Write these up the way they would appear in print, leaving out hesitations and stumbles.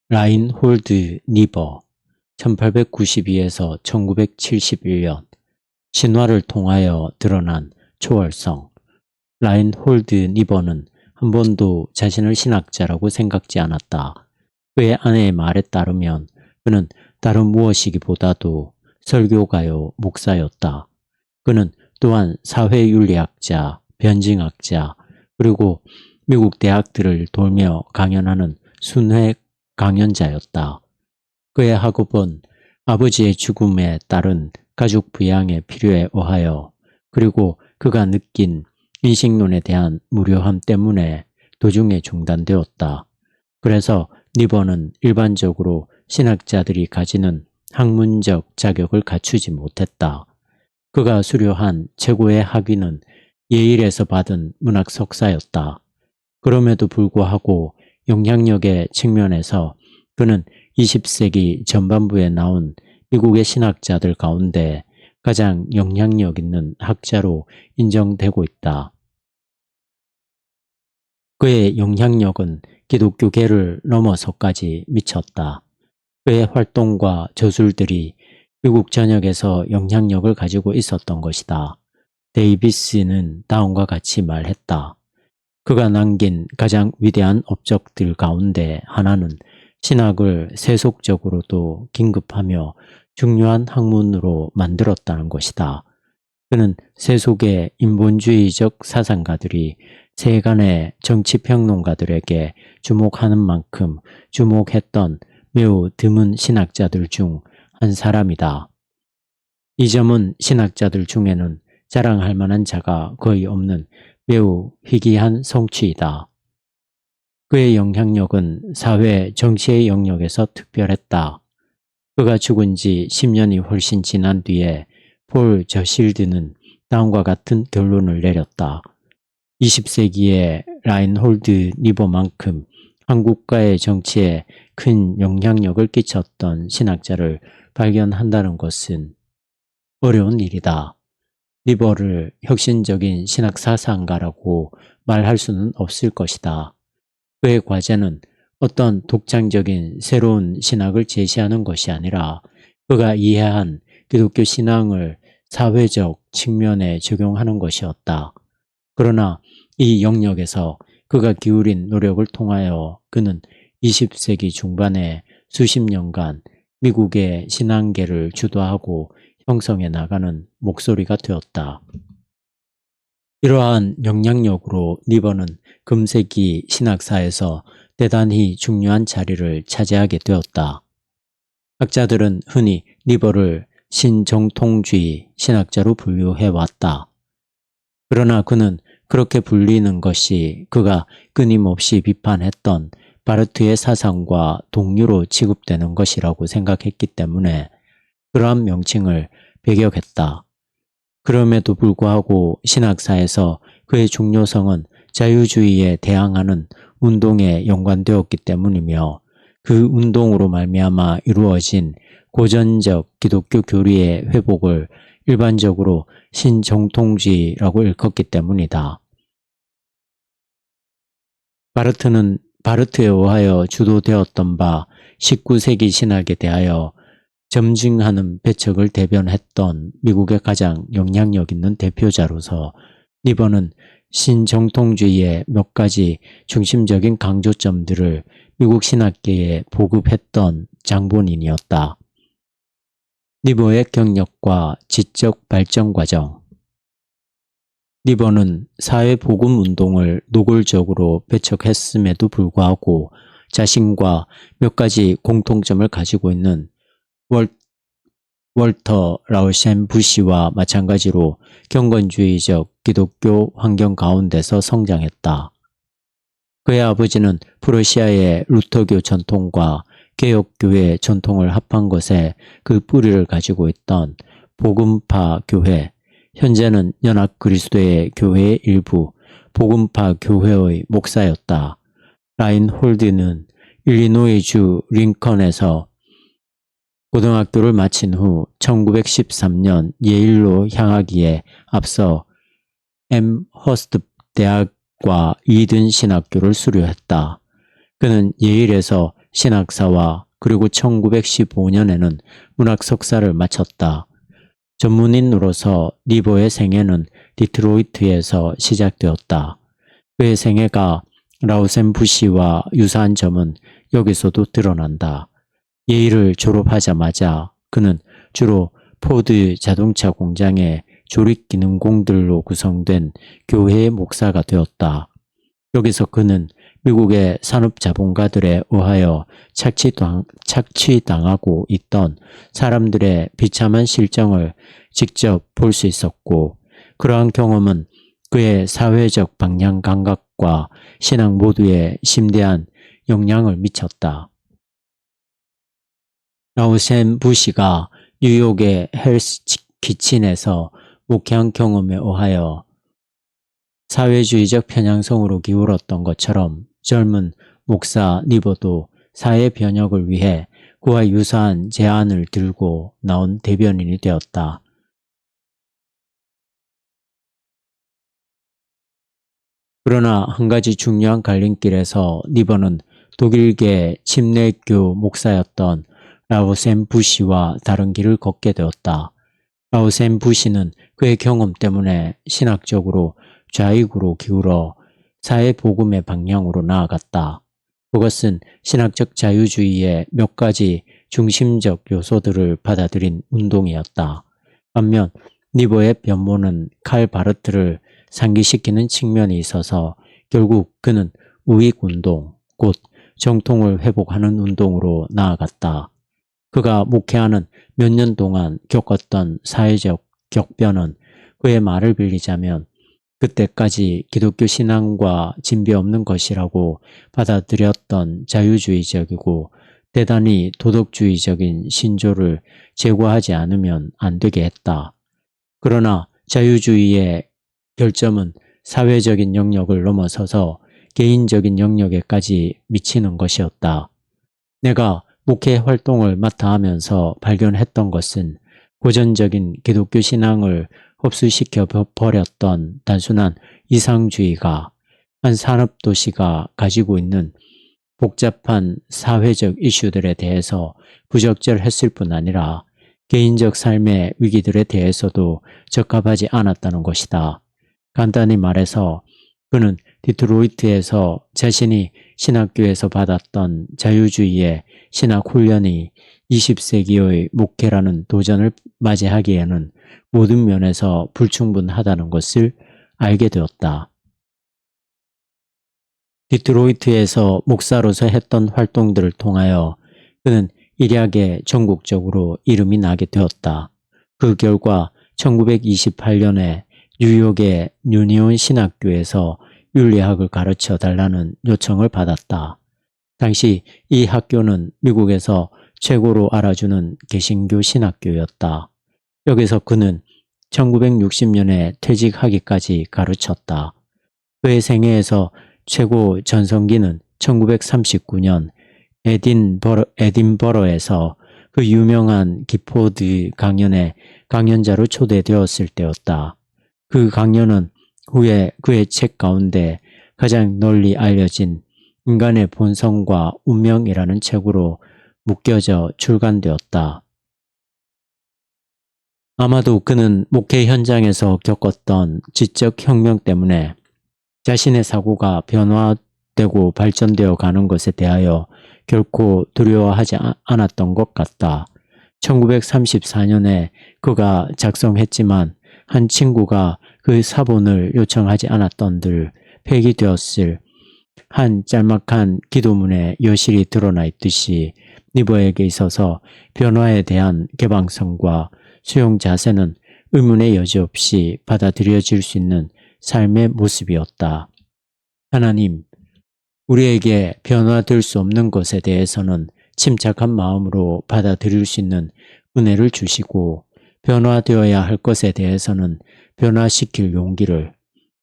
라인홀드 니버 1892에서 1971년 신화를 통하여 드러난 초월성. 라인홀드 니버는 한 번도 자신을 신학자라고 생각지 않았다. 그의 아내의 말에 따르면 그는 다른 무엇이기보다도 설교가요 목사였다. 그는 또한 사회윤리학자, 변증학자, 그리고 미국 대학들을 돌며 강연하는 순회 강연자였다. 그의 학업은 아버지의 죽음에 따른 가족 부양의 필요에 의하여 그리고 그가 느낀 인식론에 대한 무료함 때문에 도중에 중단되었다. 그래서 니버는 일반적으로 신학자들이 가지는 학문적 자격을 갖추지 못했다. 그가 수료한 최고의 학위는 예일에서 받은 문학 석사였다. 그럼에도 불구하고 영향력의 측면에서 그는 20세기 전반부에 나온 미국의 신학자들 가운데 가장 영향력 있는 학자로 인정되고 있다. 그의 영향력은 기독교계를 넘어서까지 미쳤다. 그의 활동과 저술들이 미국 전역에서 영향력을 가지고 있었던 것이다. 데이비스는 다음과 같이 말했다. 그가 남긴 가장 위대한 업적들 가운데 하나는 신학을 세속적으로도 긴급하며 중요한 학문으로 만들었다는 것이다. 그는 세속의 인본주의적 사상가들이 세간의 정치평론가들에게 주목하는 만큼 주목했던 매우 드문 신학자들 중 한 사람이다. 이 점은 신학자들 중에는 자랑할 만한 자가 거의 없는 매우 희귀한 성취이다. 그의 영향력은 사회, 정치의 영역에서 특별했다. 그가 죽은 지 10년이 훨씬 지난 뒤에 폴 저실드는 다음과 같은 결론을 내렸다. 20세기의 라인홀드 니버만큼 한국과의 정치에 큰 영향력을 끼쳤던 신학자를 발견한다는 것은 어려운 일이다. 니버를 혁신적인 신학사상가라고 말할 수는 없을 것이다. 그의 과제는 어떤 독창적인 새로운 신학을 제시하는 것이 아니라 그가 이해한 기독교 신앙을 사회적 측면에 적용하는 것이었다. 그러나 이 영역에서 그가 기울인 노력을 통하여 그는 20세기 중반에 수십 년간 미국의 신앙계를 주도하고 형성해 나가는 목소리가 되었다. 이러한 영향력으로 니버는 금세기 신학사에서 대단히 중요한 자리를 차지하게 되었다. 학자들은 흔히 니버를 신정통주의 신학자로 분류해왔다. 그러나 그는 그렇게 불리는 것이 그가 끊임없이 비판했던 바르트의 사상과 동류로 취급되는 것이라고 생각했기 때문에 그러한 명칭을 배격했다. 그럼에도 불구하고 신학사에서 그의 중요성은 자유주의에 대항하는 운동에 연관되었기 때문이며 그 운동으로 말미암아 이루어진 고전적 기독교 교리의 회복을 일반적으로 신정통주의라고 일컫기 때문이다. 바르트는 바르트에 의하여 주도되었던 바 19세기 신학에 대하여 점증하는 배척을 대변했던 미국의 가장 영향력 있는 대표자로서 니버는 신정통주의의 몇 가지 중심적인 강조점들을 미국 신학계에 보급했던 장본인이었다. 니버의 경력과 지적 발전 과정. 니버는 사회복음운동을 노골적으로 배척했음에도 불구하고 자신과 몇 가지 공통점을 가지고 있는 월터 라우셴 부시와 마찬가지로 경건주의적 기독교 환경 가운데서 성장했다. 그의 아버지는 프러시아의 루터교 전통과 개혁교회 전통을 합한 것에 그 뿌리를 가지고 있던 복음파 교회, 현재는 연합 그리스도의 교회의 일부 복음파 교회의 목사였다. 라인홀드는 일리노이주 링컨에서 고등학교를 마친 후 1913년 예일로 향하기에 앞서 앰허스트 대학과 이든 신학교를 수료했다. 그는 예일에서 신학사와 그리고 1915년에는 문학 석사를 마쳤다. 전문인으로서 니버의 생애는 디트로이트에서 시작되었다. 그의 생애가 라우센 부시와 유사한 점은 여기서도 드러난다. 예일을 졸업하자마자 그는 주로 포드 자동차 공장의 조립 기능공들로 구성된 교회의 목사가 되었다. 여기서 그는 미국의 산업자본가들에 의하여 착취당하고 있던 사람들의 비참한 실정을 직접 볼 수 있었고, 그러한 경험은 그의 사회적 방향 감각과 신앙 모두에 심대한 영향을 미쳤다. 라우센 부시가 뉴욕의 헬스 키친에서 목회한 경험에 의하여 사회주의적 편향성으로 기울었던 것처럼 젊은 목사 니버도 사회 변혁을 위해 그와 유사한 제안을 들고 나온 대변인이 되었다. 그러나 한 가지 중요한 갈림길에서 니버는 독일계 침례교 목사였던 라우센 부시와 다른 길을 걷게 되었다. 라우센 부시는 그의 경험 때문에 신학적으로 좌익으로 기울어 사회복음의 방향으로 나아갔다. 그것은 신학적 자유주의의 몇 가지 중심적 요소들을 받아들인 운동이었다. 반면 니버의 변모는 칼 바르트를 상기시키는 측면이 있어서 결국 그는 우익운동, 곧 정통을 회복하는 운동으로 나아갔다. 그가 목회하는 몇 년 동안 겪었던 사회적 격변은 그의 말을 빌리자면 그때까지 기독교 신앙과 진배 없는 것이라고 받아들였던 자유주의적이고 대단히 도덕주의적인 신조를 제거하지 않으면 안 되게 했다. 그러나 자유주의의 결점은 사회적인 영역을 넘어서서 개인적인 영역에까지 미치는 것이었다. 내가 목회 활동을 맡아 하면서 발견했던 것은 고전적인 기독교 신앙을 흡수시켜 버렸던 단순한 이상주의가 한 산업도시가 가지고 있는 복잡한 사회적 이슈들에 대해서 부적절했을 뿐 아니라 개인적 삶의 위기들에 대해서도 적합하지 않았다는 것이다. 간단히 말해서 그는 디트로이트에서 자신이 신학교에서 받았던 자유주의의 신학 훈련이 20세기의 목회라는 도전을 맞이하기에는 모든 면에서 불충분하다는 것을 알게 되었다. 디트로이트에서 목사로서 했던 활동들을 통하여 그는 일약에 전국적으로 이름이 나게 되었다. 그 결과 1928년에 뉴욕의 유니온 신학교에서 윤리학을 가르쳐 달라는 요청을 받았다. 당시 이 학교는 미국에서 최고로 알아주는 개신교 신학교였다. 여기서 그는 1960년에 퇴직하기까지 가르쳤다. 그의 생애에서 최고 전성기는 1939년 에딘버러에서 그 유명한 기포드 강연에 강연자로 초대되었을 때였다. 그 강연은 후에 그의 책 가운데 가장 널리 알려진 인간의 본성과 운명이라는 책으로 묶여져 출간되었다. 아마도 그는 목회 현장에서 겪었던 지적 혁명 때문에 자신의 사고가 변화되고 발전되어 가는 것에 대하여 결코 두려워하지 않았던 것 같다. 1934년에 그가 작성했지만 한 친구가 그 사본을 요청하지 않았던들 폐기되었을 한 짤막한 기도문에 여실히 드러나 있듯이 니버에게 있어서 변화에 대한 개방성과 수용 자세는 의문의 여지 없이 받아들여질 수 있는 삶의 모습이었다. 하나님, 우리에게 변화될 수 없는 것에 대해서는 침착한 마음으로 받아들일 수 있는 은혜를 주시고 변화되어야 할 것에 대해서는 변화시킬 용기를,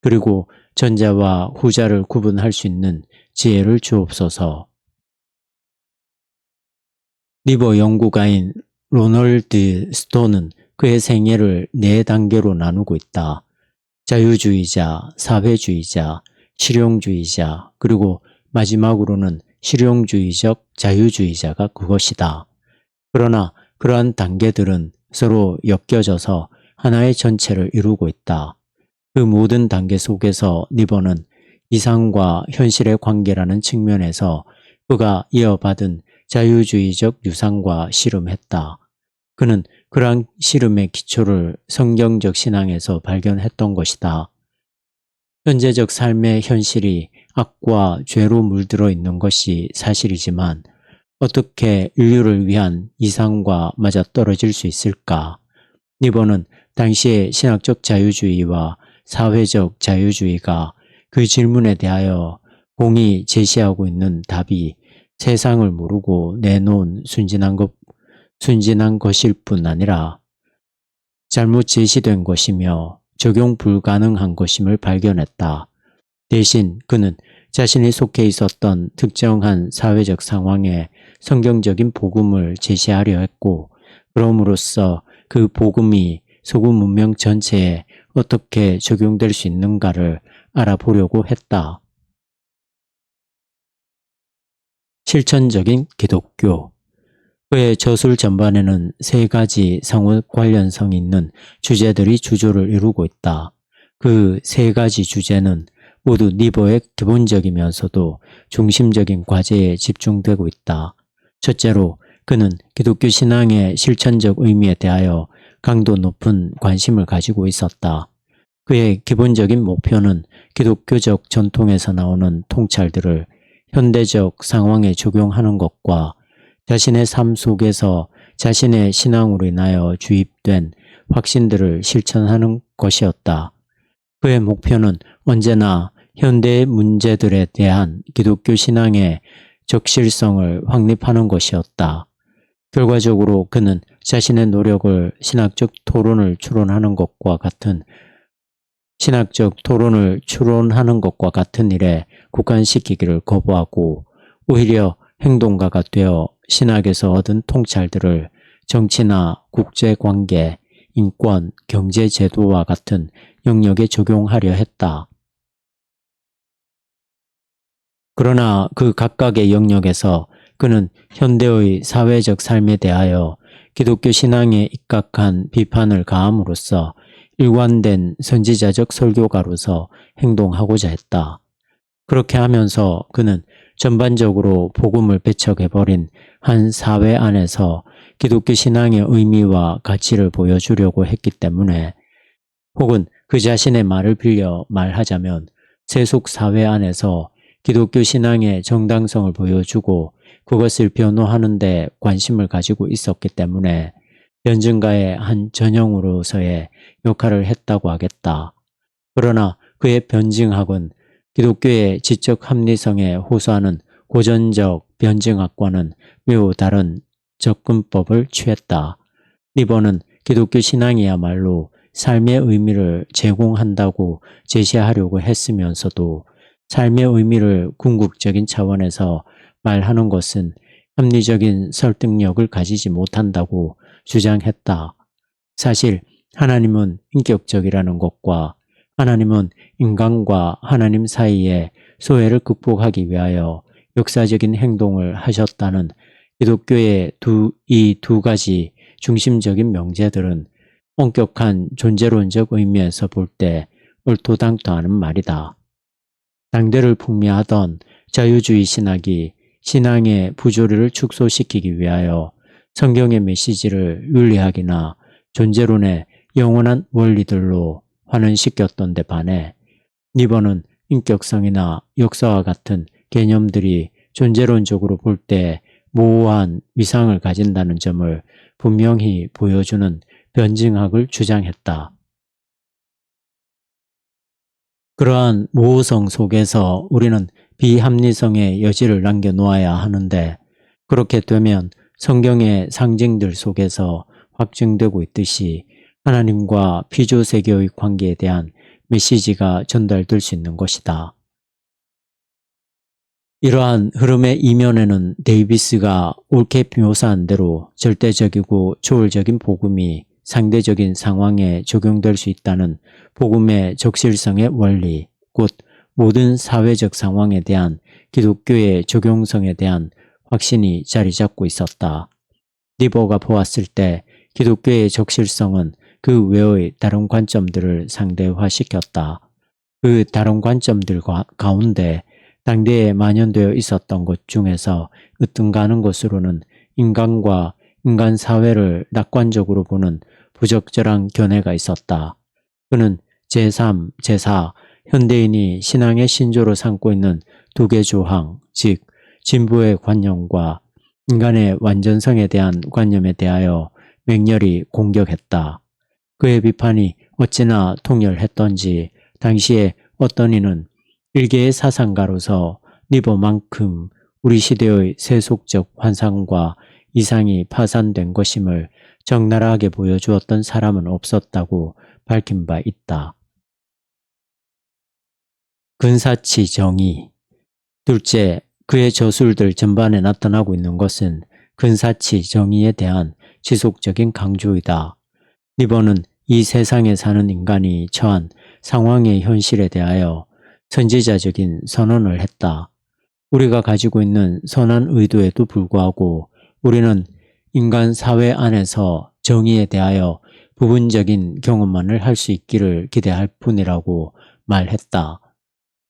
그리고 전자와 후자를 구분할 수 있는 지혜를 주옵소서. 니버 연구가인 로널드 스톤은 그의 생애를 4단계로 나누고 있다. 자유주의자, 사회주의자, 실용주의자, 그리고 마지막으로는 실용주의적 자유주의자가 그것이다. 그러나 그러한 단계들은 서로 엮여져서 하나의 전체를 이루고 있다. 그 모든 단계 속에서 니버는 이상과 현실의 관계라는 측면에서 그가 이어받은 자유주의적 유산과 씨름했다. 그는 그러한 씨름의 기초를 성경적 신앙에서 발견했던 것이다. 현재적 삶의 현실이 악과 죄로 물들어 있는 것이 사실이지만 어떻게 인류를 위한 이상과 맞아떨어질 수 있을까? 니버는 당시의 신학적 자유주의와 사회적 자유주의가 그 질문에 대하여 공이 제시하고 있는 답이 세상을 모르고 내놓은 순진한 것일 뿐 아니라 잘못 제시된 것이며 적용 불가능한 것임을 발견했다. 대신 그는 자신이 속해 있었던 특정한 사회적 상황에 성경적인 복음을 제시하려 했고, 그럼으로써 그 복음이 소금 문명 전체에 어떻게 적용될 수 있는가를 알아보려고 했다. 실천적인 기독교. 그의 저술 전반에는 세 가지 상호 관련성이 있는 주제들이 주조를 이루고 있다. 그 세 가지 주제는 모두 니버의 기본적이면서도 중심적인 과제에 집중되고 있다. 첫째로 그는 기독교 신앙의 실천적 의미에 대하여 강도 높은 관심을 가지고 있었다. 그의 기본적인 목표는 기독교적 전통에서 나오는 통찰들을 현대적 상황에 적용하는 것과 자신의 삶 속에서 자신의 신앙으로 인하여 주입된 확신들을 실천하는 것이었다. 그의 목표는 언제나 현대의 문제들에 대한 기독교 신앙의 적실성을 확립하는 것이었다. 결과적으로 그는 자신의 노력을 신학적 토론을 추론하는 것과 같은 일에 국한시키기를 거부하고 오히려 행동가가 되어 신학에서 얻은 통찰들을 정치나 국제관계, 인권, 경제제도와 같은 영역에 적용하려 했다. 그러나 그 각각의 영역에서 그는 현대의 사회적 삶에 대하여 기독교 신앙에 입각한 비판을 가함으로써 일관된 선지자적 설교가로서 행동하고자 했다. 그렇게 하면서 그는 전반적으로 복음을 배척해버린 한 사회 안에서 기독교 신앙의 의미와 가치를 보여주려고 했기 때문에, 혹은 그 자신의 말을 빌려 말하자면 세속 사회 안에서 기독교 신앙의 정당성을 보여주고 그것을 변호하는 데 관심을 가지고 있었기 때문에 변증가의 한 전형으로서의 역할을 했다고 하겠다. 그러나 그의 변증학은 기독교의 지적 합리성에 호소하는 고전적 변증학과는 매우 다른 접근법을 취했다. 니버는 기독교 신앙이야말로 삶의 의미를 제공한다고 제시하려고 했으면서도 삶의 의미를 궁극적인 차원에서 말하는 것은 합리적인 설득력을 가지지 못한다고 주장했다. 사실 하나님은 인격적이라는 것과 하나님은 인간과 하나님 사이의 소외를 극복하기 위하여 역사적인 행동을 하셨다는 기독교의 이 두 가지 중심적인 명제들은 엄격한 존재론적 의미에서 볼 때 얼토당토하는 말이다. 당대를 풍미하던 자유주의 신학이 신앙의 부조리를 축소시키기 위하여 성경의 메시지를 윤리학이나 존재론의 영원한 원리들로 환원시켰던 데 반해 니버는 인격성이나 역사와 같은 개념들이 존재론적으로 볼 때 모호한 위상을 가진다는 점을 분명히 보여주는 변증학을 주장했다. 그러한 모호성 속에서 우리는 비합리성의 여지를 남겨놓아야 하는데, 그렇게 되면 성경의 상징들 속에서 확증되고 있듯이 하나님과 피조세계의 관계에 대한 메시지가 전달될 수 있는 것이다. 이러한 흐름의 이면에는 데이비스가 옳게 묘사한 대로 절대적이고 초월적인 복음이 상대적인 상황에 적용될 수 있다는 복음의 적실성의 원리, 곧 모든 사회적 상황에 대한 기독교의 적용성에 대한 확신이 자리 잡고 있었다. 니보가 보았을 때 기독교의 적실성은 그 외의 다른 관점들을 상대화시켰다. 그 다른 관점들 가운데 당대에 만연되어 있었던 것 중에서 으뜸가는 것으로는 인간과 인간 사회를 낙관적으로 보는 부적절한 견해가 있었다. 그는 제3, 제4, 현대인이 신앙의 신조로 삼고 있는 두 개 조항, 즉 진보의 관념과 인간의 완전성에 대한 관념에 대하여 맹렬히 공격했다. 그의 비판이 어찌나 통렬했던지 당시에 어떤 이는 일개의 사상가로서 니버만큼 우리 시대의 세속적 환상과 이상이 파산된 것임을 적나라하게 보여주었던 사람은 없었다고 밝힌 바 있다. 근사치 정의. 둘째, 그의 저술들 전반에 나타나고 있는 것은 근사치 정의에 대한 지속적인 강조이다. 니버는 이 세상에 사는 인간이 처한 상황의 현실에 대하여 선지자적인 선언을 했다. 우리가 가지고 있는 선한 의도에도 불구하고 우리는 인간 사회 안에서 정의에 대하여 부분적인 경험만을 할 수 있기를 기대할 뿐이라고 말했다.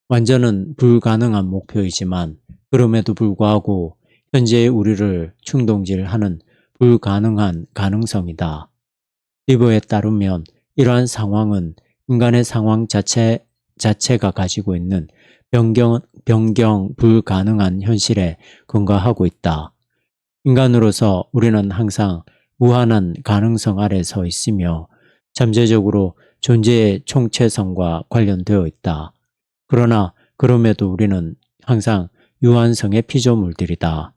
완전은 불가능한 목표이지만 그럼에도 불구하고 현재의 우리를 충동질하는 불가능한 가능성이다. 리버에 따르면 이러한 상황은 인간의 상황 자체가 가지고 있는 변경 불가능한 현실에 근거하고 있다. 인간으로서 우리는 항상 무한한 가능성 아래 서 있으며 잠재적으로 존재의 총체성과 관련되어 있다. 그러나 그럼에도 우리는 항상 유한성의 피조물들이다.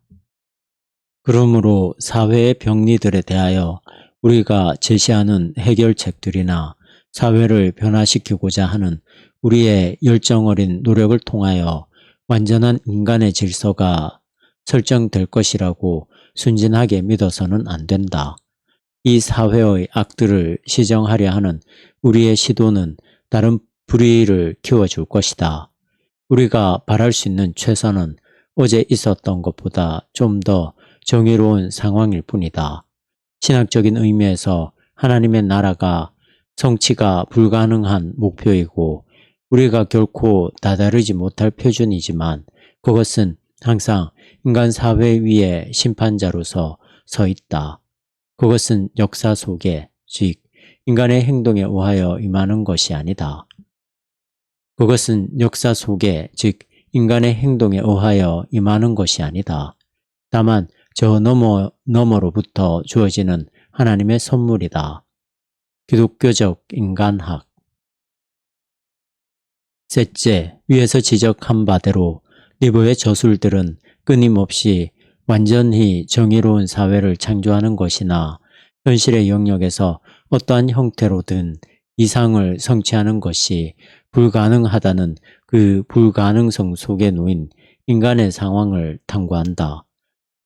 그러므로 사회의 병리들에 대하여 우리가 제시하는 해결책들이나 사회를 변화시키고자 하는 우리의 열정 어린 노력을 통하여 완전한 인간의 질서가 설정될 것이라고 순진하게 믿어서는 안 된다. 이 사회의 악들을 시정하려 하는 우리의 시도는 다른 불의를 키워줄 것이다. 우리가 바랄 수 있는 최선은 어제 있었던 것보다 좀 더 정의로운 상황일 뿐이다. 신학적인 의미에서 하나님의 나라가 성취가 불가능한 목표이고 우리가 결코 다다르지 못할 표준이지만 그것은 항상 인간 사회 위에 심판자로서 서 있다. 그것은 역사 속에, 즉 인간의 행동에 의하여 임하는 것이 아니다. 그것은 역사 속에, 즉 인간의 행동에 의하여 임하는 것이 아니다. 다만 저 너머로부터 주어지는 하나님의 선물이다. 기독교적 인간학. 셋째, 위에서 지적한 바대로 리버의 저술들은 끊임없이 완전히 정의로운 사회를 창조하는 것이나 현실의 영역에서 어떠한 형태로든 이상을 성취하는 것이 불가능하다는 그 불가능성 속에 놓인 인간의 상황을 탐구한다.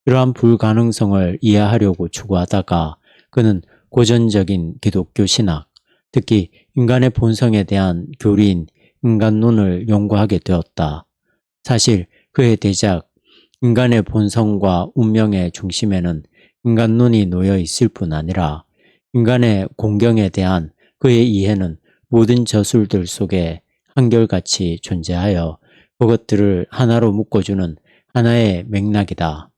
이러한 불가능성을 이해하려고 추구하다가 그는 고전적인 기독교 신학, 특히 인간의 본성에 대한 교리인 인간론을 연구하게 되었다. 사실 그의 대작 인간의 본성과 운명의 중심에는 인간론이 놓여 있을 뿐 아니라 인간의 공경에 대한 그의 이해는 모든 저술들 속에 한결같이 존재하여 그것들을 하나로 묶어주는 하나의 맥락이다.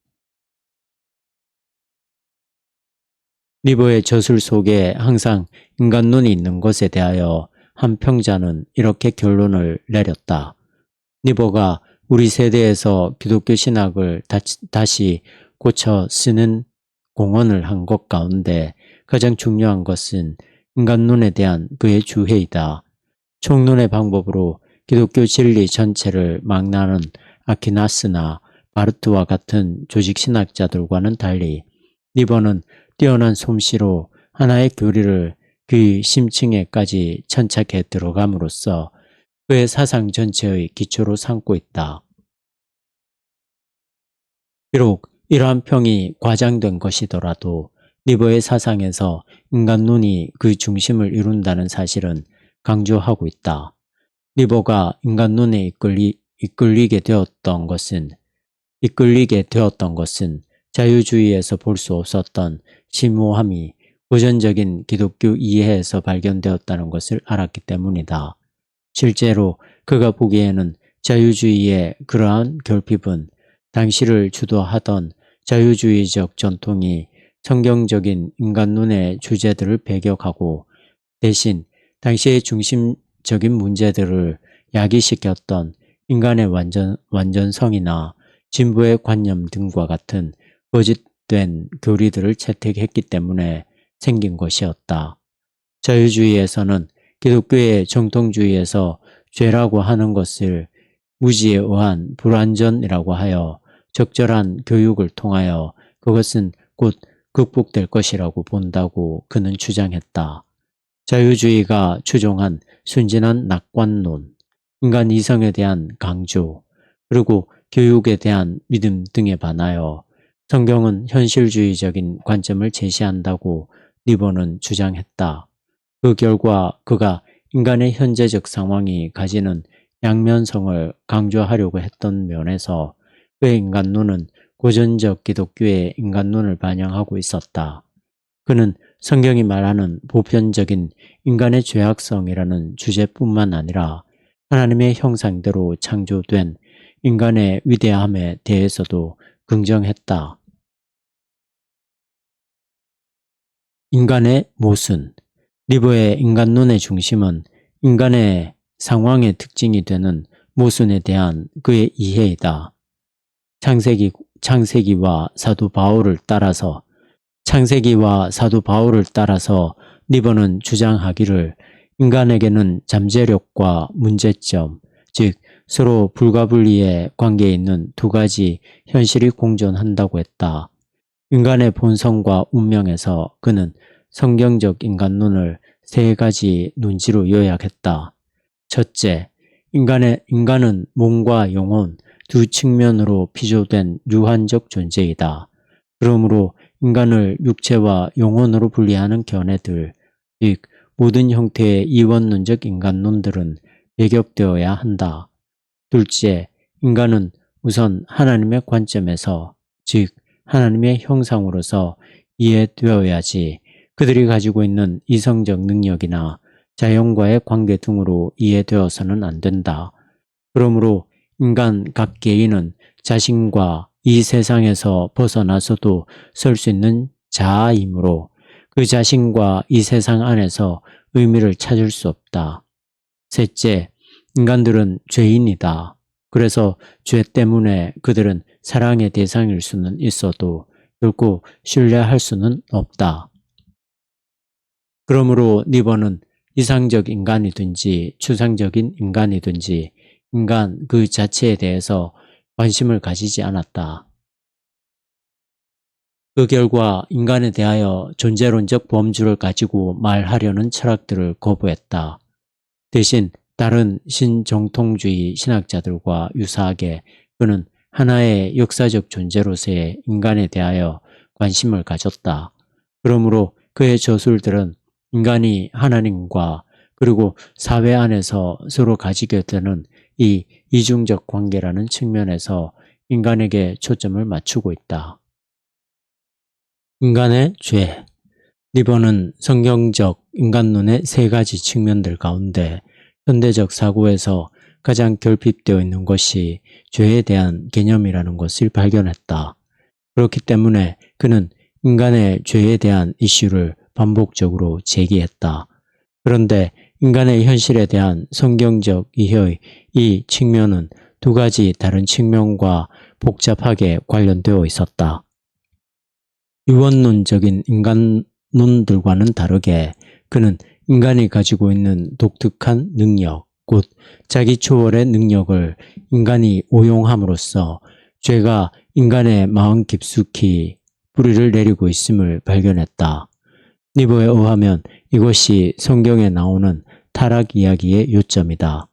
리버의 저술 속에 항상 인간론이 있는 것에 대하여 한 평자는 이렇게 결론을 내렸다. 리버가 우리 세대에서 기독교 신학을 다시 고쳐 쓰는 공헌을 한 것 가운데 가장 중요한 것은 인간론에 대한 그의 주해이다. 총론의 방법으로 기독교 진리 전체를 망라하는 아퀴나스나 바르트와 같은 조직신학자들과는 달리 리버는 뛰어난 솜씨로 하나의 교리를 그 심층에까지 천착해 들어감으로써 그의 사상 전체의 기초로 삼고 있다. 비록 이러한 평이 과장된 것이더라도 리버의 사상에서 인간론이 그 중심을 이룬다는 사실은 강조하고 있다. 니보가 인간 눈에 이끌리게 되었던 것은 자유주의에서 볼 수 없었던 심오함이 고전적인 기독교 이해에서 발견되었다는 것을 알았기 때문이다. 실제로 그가 보기에는 자유주의의 그러한 결핍은 당시를 주도하던 자유주의적 전통이 성경적인 인간 눈의 주제들을 배격하고 대신 당시의 중심적인 문제들을 야기시켰던 인간의 완전성이나 진보의 관념 등과 같은 거짓된 교리들을 채택했기 때문에 생긴 것이었다. 자유주의에서는 기독교의 정통주의에서 죄라고 하는 것을 무지에 의한 불완전이라고 하여 적절한 교육을 통하여 그것은 곧 극복될 것이라고 본다고 그는 주장했다. 자유주의가 추종한 순진한 낙관론, 인간 이성에 대한 강조, 그리고 교육에 대한 믿음 등에 반하여 성경은 현실주의적인 관점을 제시한다고 니버는 주장했다. 그 결과 그가 인간의 현재적 상황이 가지는 양면성을 강조하려고 했던 면에서 그의 인간론은 고전적 기독교의 인간론을 반영하고 있었다. 그는 성경이 말하는 보편적인 인간의 죄악성이라는 주제뿐만 아니라 하나님의 형상대로 창조된 인간의 위대함에 대해서도 긍정했다. 인간의 모순. 리버의 인간론의 중심은 인간의 상황의 특징이 되는 모순에 대한 그의 이해이다. 창세기와 사도 바울을 따라서 리버는 주장하기를 인간에게는 잠재력과 문제점, 즉 서로 불가분리의 관계에 있는 두 가지 현실이 공존한다고 했다. 인간의 본성과 운명에서 그는 성경적 인간론을 세 가지 논지로 요약했다. 첫째, 인간은 몸과 영혼 두 측면으로 피조된 유한적 존재이다. 그러므로 인간을 육체와 영혼으로 분리하는 견해들, 즉 모든 형태의 이원론적 인간론들은 배격되어야 한다. 둘째, 인간은 우선 하나님의 관점에서, 즉 하나님의 형상으로서 이해되어야지 그들이 가지고 있는 이성적 능력이나 자연과의 관계 등으로 이해되어서는 안 된다. 그러므로 인간 각 개인은 자신과 이 세상에서 벗어나서도 설 수 있는 자아이므로 그 자신과 이 세상 안에서 의미를 찾을 수 없다. 셋째, 인간들은 죄인이다. 그래서 죄 때문에 그들은 사랑의 대상일 수는 있어도 결코 신뢰할 수는 없다. 그러므로 니버는 이상적 인간이든지 추상적인 인간이든지 인간 그 자체에 대해서 관심을 가지지 않았다. 그 결과 인간에 대하여 존재론적 범주를 가지고 말하려는 철학들을 거부했다. 대신 다른 신정통주의 신학자들과 유사하게 그는 하나의 역사적 존재로서의 인간에 대하여 관심을 가졌다. 그러므로 그의 저술들은 인간이 하나님과 그리고 사회 안에서 서로 가지게 되는 이 이중적 관계라는 측면에서 인간에게 초점을 맞추고 있다. 인간의 죄. 리버는 성경적 인간론의 세 가지 측면들 가운데 현대적 사고에서 가장 결핍되어 있는 것이 죄에 대한 개념이라는 것을 발견했다. 그렇기 때문에 그는 인간의 죄에 대한 이슈를 반복적으로 제기했다. 그런데 인간의 현실에 대한 성경적 이해의 이 측면은 두 가지 다른 측면과 복잡하게 관련되어 있었다. 유언론적인 인간론들과는 다르게 그는 인간이 가지고 있는 독특한 능력, 곧 자기 초월의 능력을 인간이 오용함으로써 죄가 인간의 마음 깊숙이 뿌리를 내리고 있음을 발견했다. 니버에 의하면 이것이 성경에 나오는 타락 이야기의 요점이다.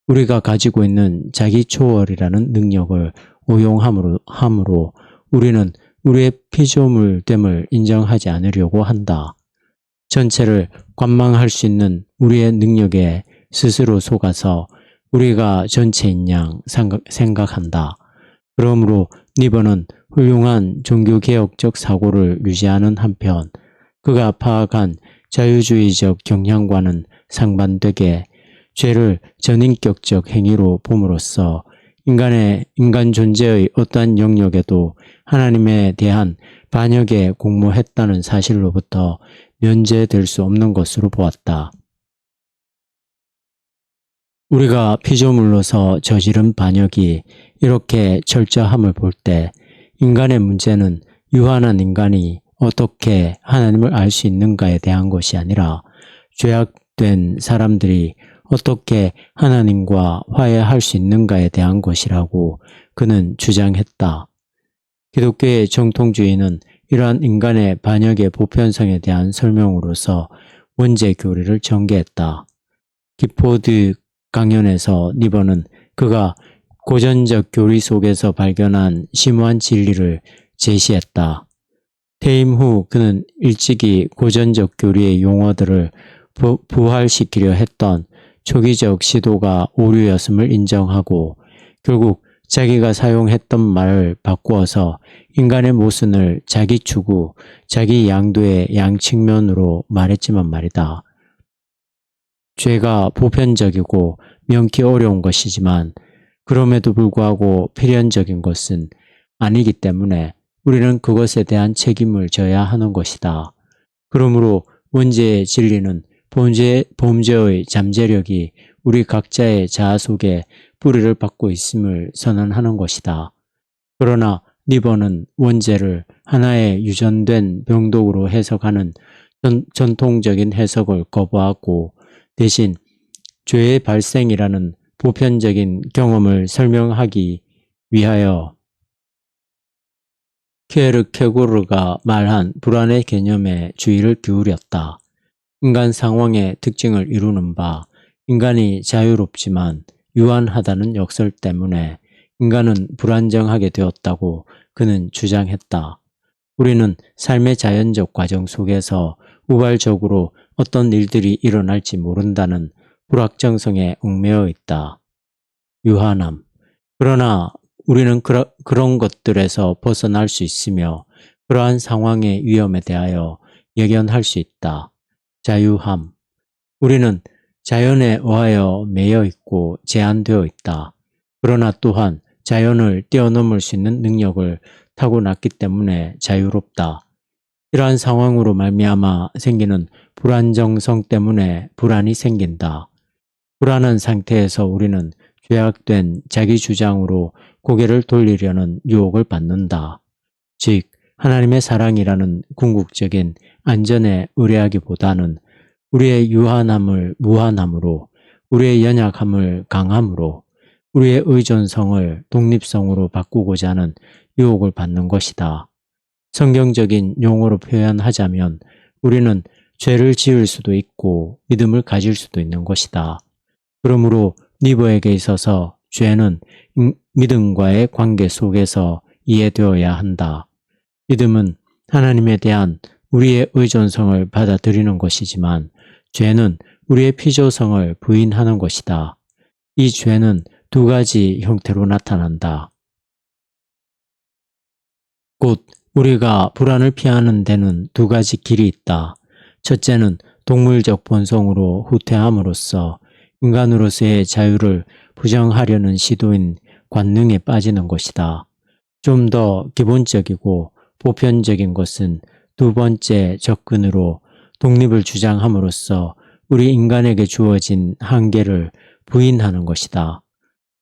우리가 가지고 있는 자기 초월이라는 능력을 오용함으로 우리는 우리의 피조물됨을 인정하지 않으려고 한다. 전체를 관망할 수 있는 우리의 능력에 스스로 속아서 우리가 전체인 양 생각한다. 그러므로 니버는 훌륭한 종교개혁적 사고를 유지하는 한편 그가 파악한 자유주의적 경향과는 상반되게 죄를 전인격적 행위로 봄으로써 인간 존재의 어떠한 영역에도 하나님에 대한 반역에 공모했다는 사실로부터 면제될 수 없는 것으로 보았다. 우리가 피조물로서 저지른 반역이 이렇게 철저함을 볼 때 인간의 문제는 유한한 인간이 어떻게 하나님을 알 수 있는가에 대한 것이 아니라 죄악된 사람들이 어떻게 하나님과 화해할 수 있는가에 대한 것이라고 그는 주장했다. 기독교의 정통주의는 이러한 인간의 반역의 보편성에 대한 설명으로서 원죄 교리를 전개했다. 기포드 강연에서 니버는 그가 고전적 교리 속에서 발견한 심오한 진리를 제시했다. 퇴임 후 그는 일찍이 고전적 교리의 용어들을 부활시키려 했던 초기적 시도가 오류였음을 인정하고 결국 자기가 사용했던 말을 바꾸어서 인간의 모순을 자기 추구, 자기 양도의 양측면으로 말했지만 말이다. 죄가 보편적이고 명키 어려운 것이지만 그럼에도 불구하고 필연적인 것은 아니기 때문에 우리는 그것에 대한 책임을 져야 하는 것이다. 그러므로 원죄의 진리는 범죄의 잠재력이 우리 각자의 자아 속에 뿌리를 받고 있음을 선언하는 것이다. 그러나 니버는 원죄를 하나의 유전된 병독으로 해석하는 전통적인 해석을 거부하고 대신 죄의 발생이라는 보편적인 경험을 설명하기 위하여 케르케고르가 말한 불안의 개념에 주의를 기울였다. 인간 상황의 특징을 이루는 바 인간이 자유롭지만 유한하다는 역설 때문에 인간은 불안정하게 되었다고 그는 주장했다. 우리는 삶의 자연적 과정 속에서 우발적으로 어떤 일들이 일어날지 모른다는 불확정성에 얽매여 있다. 유한함. 그러나 우리는 그런 것들에서 벗어날 수 있으며 그러한 상황의 위험에 대하여 예견할 수 있다. 자유함. 우리는 자연에 의하여 매여 있고 제한되어 있다. 그러나 또한 자연을 뛰어넘을 수 있는 능력을 타고났기 때문에 자유롭다. 이러한 상황으로 말미암아 생기는 불안정성 때문에 불안이 생긴다. 불안한 상태에서 우리는 죄악된 자기 주장으로 고개를 돌리려는 유혹을 받는다. 즉 하나님의 사랑이라는 궁극적인 안전에 의뢰하기보다는 우리의 유한함을 무한함으로, 우리의 연약함을 강함으로, 우리의 의존성을 독립성으로 바꾸고자 하는 유혹을 받는 것이다. 성경적인 용어로 표현하자면 우리는 죄를 지을 수도 있고 믿음을 가질 수도 있는 것이다. 그러므로 니버에게 있어서 죄는 믿음과의 관계 속에서 이해되어야 한다. 믿음은 하나님에 대한 우리의 의존성을 받아들이는 것이지만 죄는 우리의 피조성을 부인하는 것이다. 이 죄는 두 가지 형태로 나타난다. 곧 우리가 불안을 피하는 데는 두 가지 길이 있다. 첫째는 동물적 본성으로 후퇴함으로써 인간으로서의 자유를 부정하려는 시도인 관능에 빠지는 것이다. 좀 더 기본적이고 보편적인 것은 두 번째 접근으로 독립을 주장함으로써 우리 인간에게 주어진 한계를 부인하는 것이다.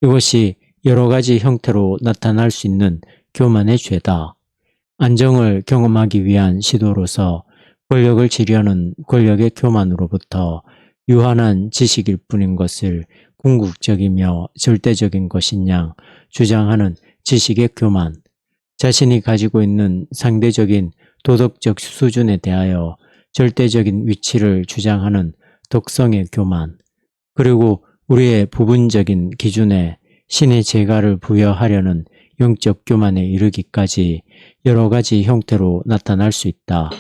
이것이 여러 가지 형태로 나타날 수 있는 교만의 죄다. 안정을 경험하기 위한 시도로서 권력을 지려는 권력의 교만으로부터 유한한 지식일 뿐인 것을 궁극적이며 절대적인 것인 양 주장하는 지식의 교만, 자신이 가지고 있는 상대적인 도덕적 수준에 대하여 절대적인 위치를 주장하는 덕성의 교만, 그리고 우리의 부분적인 기준에 신의 재가를 부여하려는 영적 교만에 이르기까지 여러 가지 형태로 나타날 수 있다.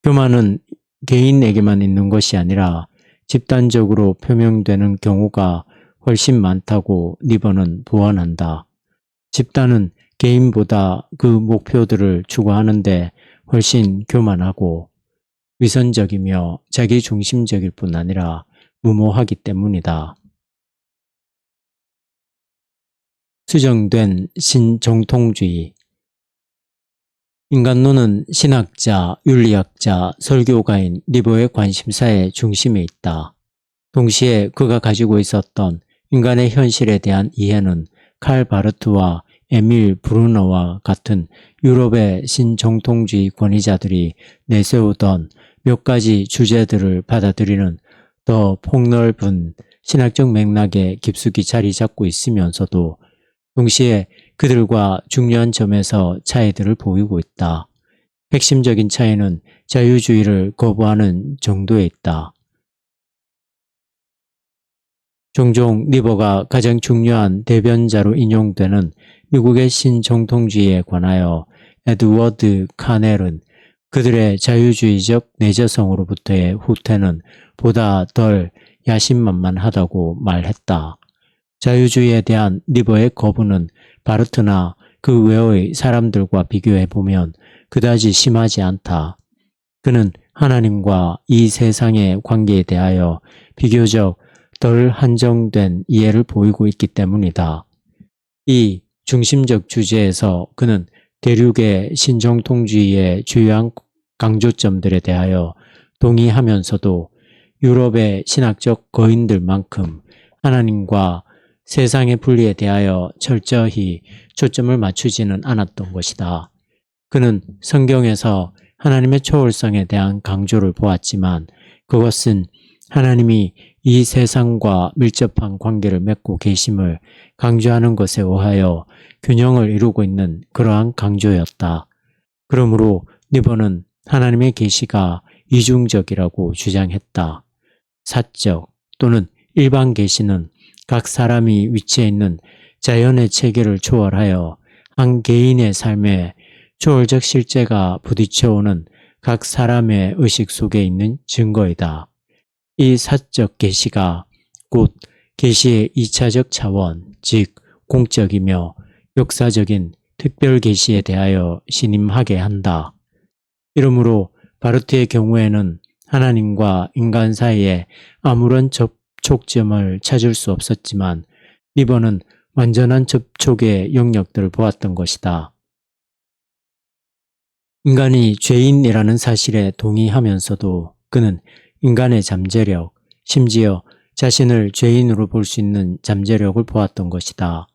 교만은 개인에게만 있는 것이 아니라 집단적으로 표명되는 경우가 훨씬 많다고 니버는 보완한다. 집단은 개인보다 그 목표들을 추구하는데 훨씬 교만하고 위선적이며 자기중심적일 뿐 아니라 무모하기 때문이다. 수정된 신정통주의. 인간론은 신학자, 윤리학자, 설교가인 니버의 관심사의 중심에 있다. 동시에 그가 가지고 있었던 인간의 현실에 대한 이해는 칼 바르트와 에밀 브루너와 같은 유럽의 신정통주의 권위자들이 내세우던 몇 가지 주제들을 받아들이는 더 폭넓은 신학적 맥락에 깊숙이 자리 잡고 있으면서도 동시에 그들과 중요한 점에서 차이들을 보이고 있다. 핵심적인 차이는 자유주의를 거부하는 정도에 있다. 종종 니버가 가장 중요한 대변자로 인용되는 미국의 신정통주의에 관하여 에드워드 카넬은 그들의 자유주의적 내재성으로부터의 후퇴는 보다 덜 야심만만하다고 말했다. 자유주의에 대한 니버의 거부는 바르트나 그 외의 사람들과 비교해보면 그다지 심하지 않다. 그는 하나님과 이 세상의 관계에 대하여 비교적 덜 한정된 이해를 보이고 있기 때문이다. 이 중심적 주제에서 그는 대륙의 신정통주의의 주요한 강조점들에 대하여 동의하면서도 유럽의 신학적 거인들만큼 하나님과 세상의 분리에 대하여 철저히 초점을 맞추지는 않았던 것이다. 그는 성경에서 하나님의 초월성에 대한 강조를 보았지만 그것은 하나님이 이 세상과 밀접한 관계를 맺고 계심을 강조하는 것에 의하여 균형을 이루고 있는 그러한 강조였다. 그러므로 니버는 하나님의 계시가 이중적이라고 주장했다. 사적 또는 일반 계시는 각 사람이 위치해 있는 자연의 체계를 초월하여 한 개인의 삶에 초월적 실제가 부딪혀오는 각 사람의 의식 속에 있는 증거이다. 이 사적 계시가 곧 계시의 2차적 차원, 즉 공적이며 역사적인 특별 계시에 대하여 신임하게 한다. 이러므로 바르트의 경우에는 하나님과 인간 사이에 아무런 접촉점을 찾을 수 없었지만 니버는 완전한 접촉의 영역들을 보았던 것이다. 인간이 죄인이라는 사실에 동의하면서도 그는 인간의 잠재력, 심지어 자신을 죄인으로 볼 수 있는 잠재력을 보았던 것이다.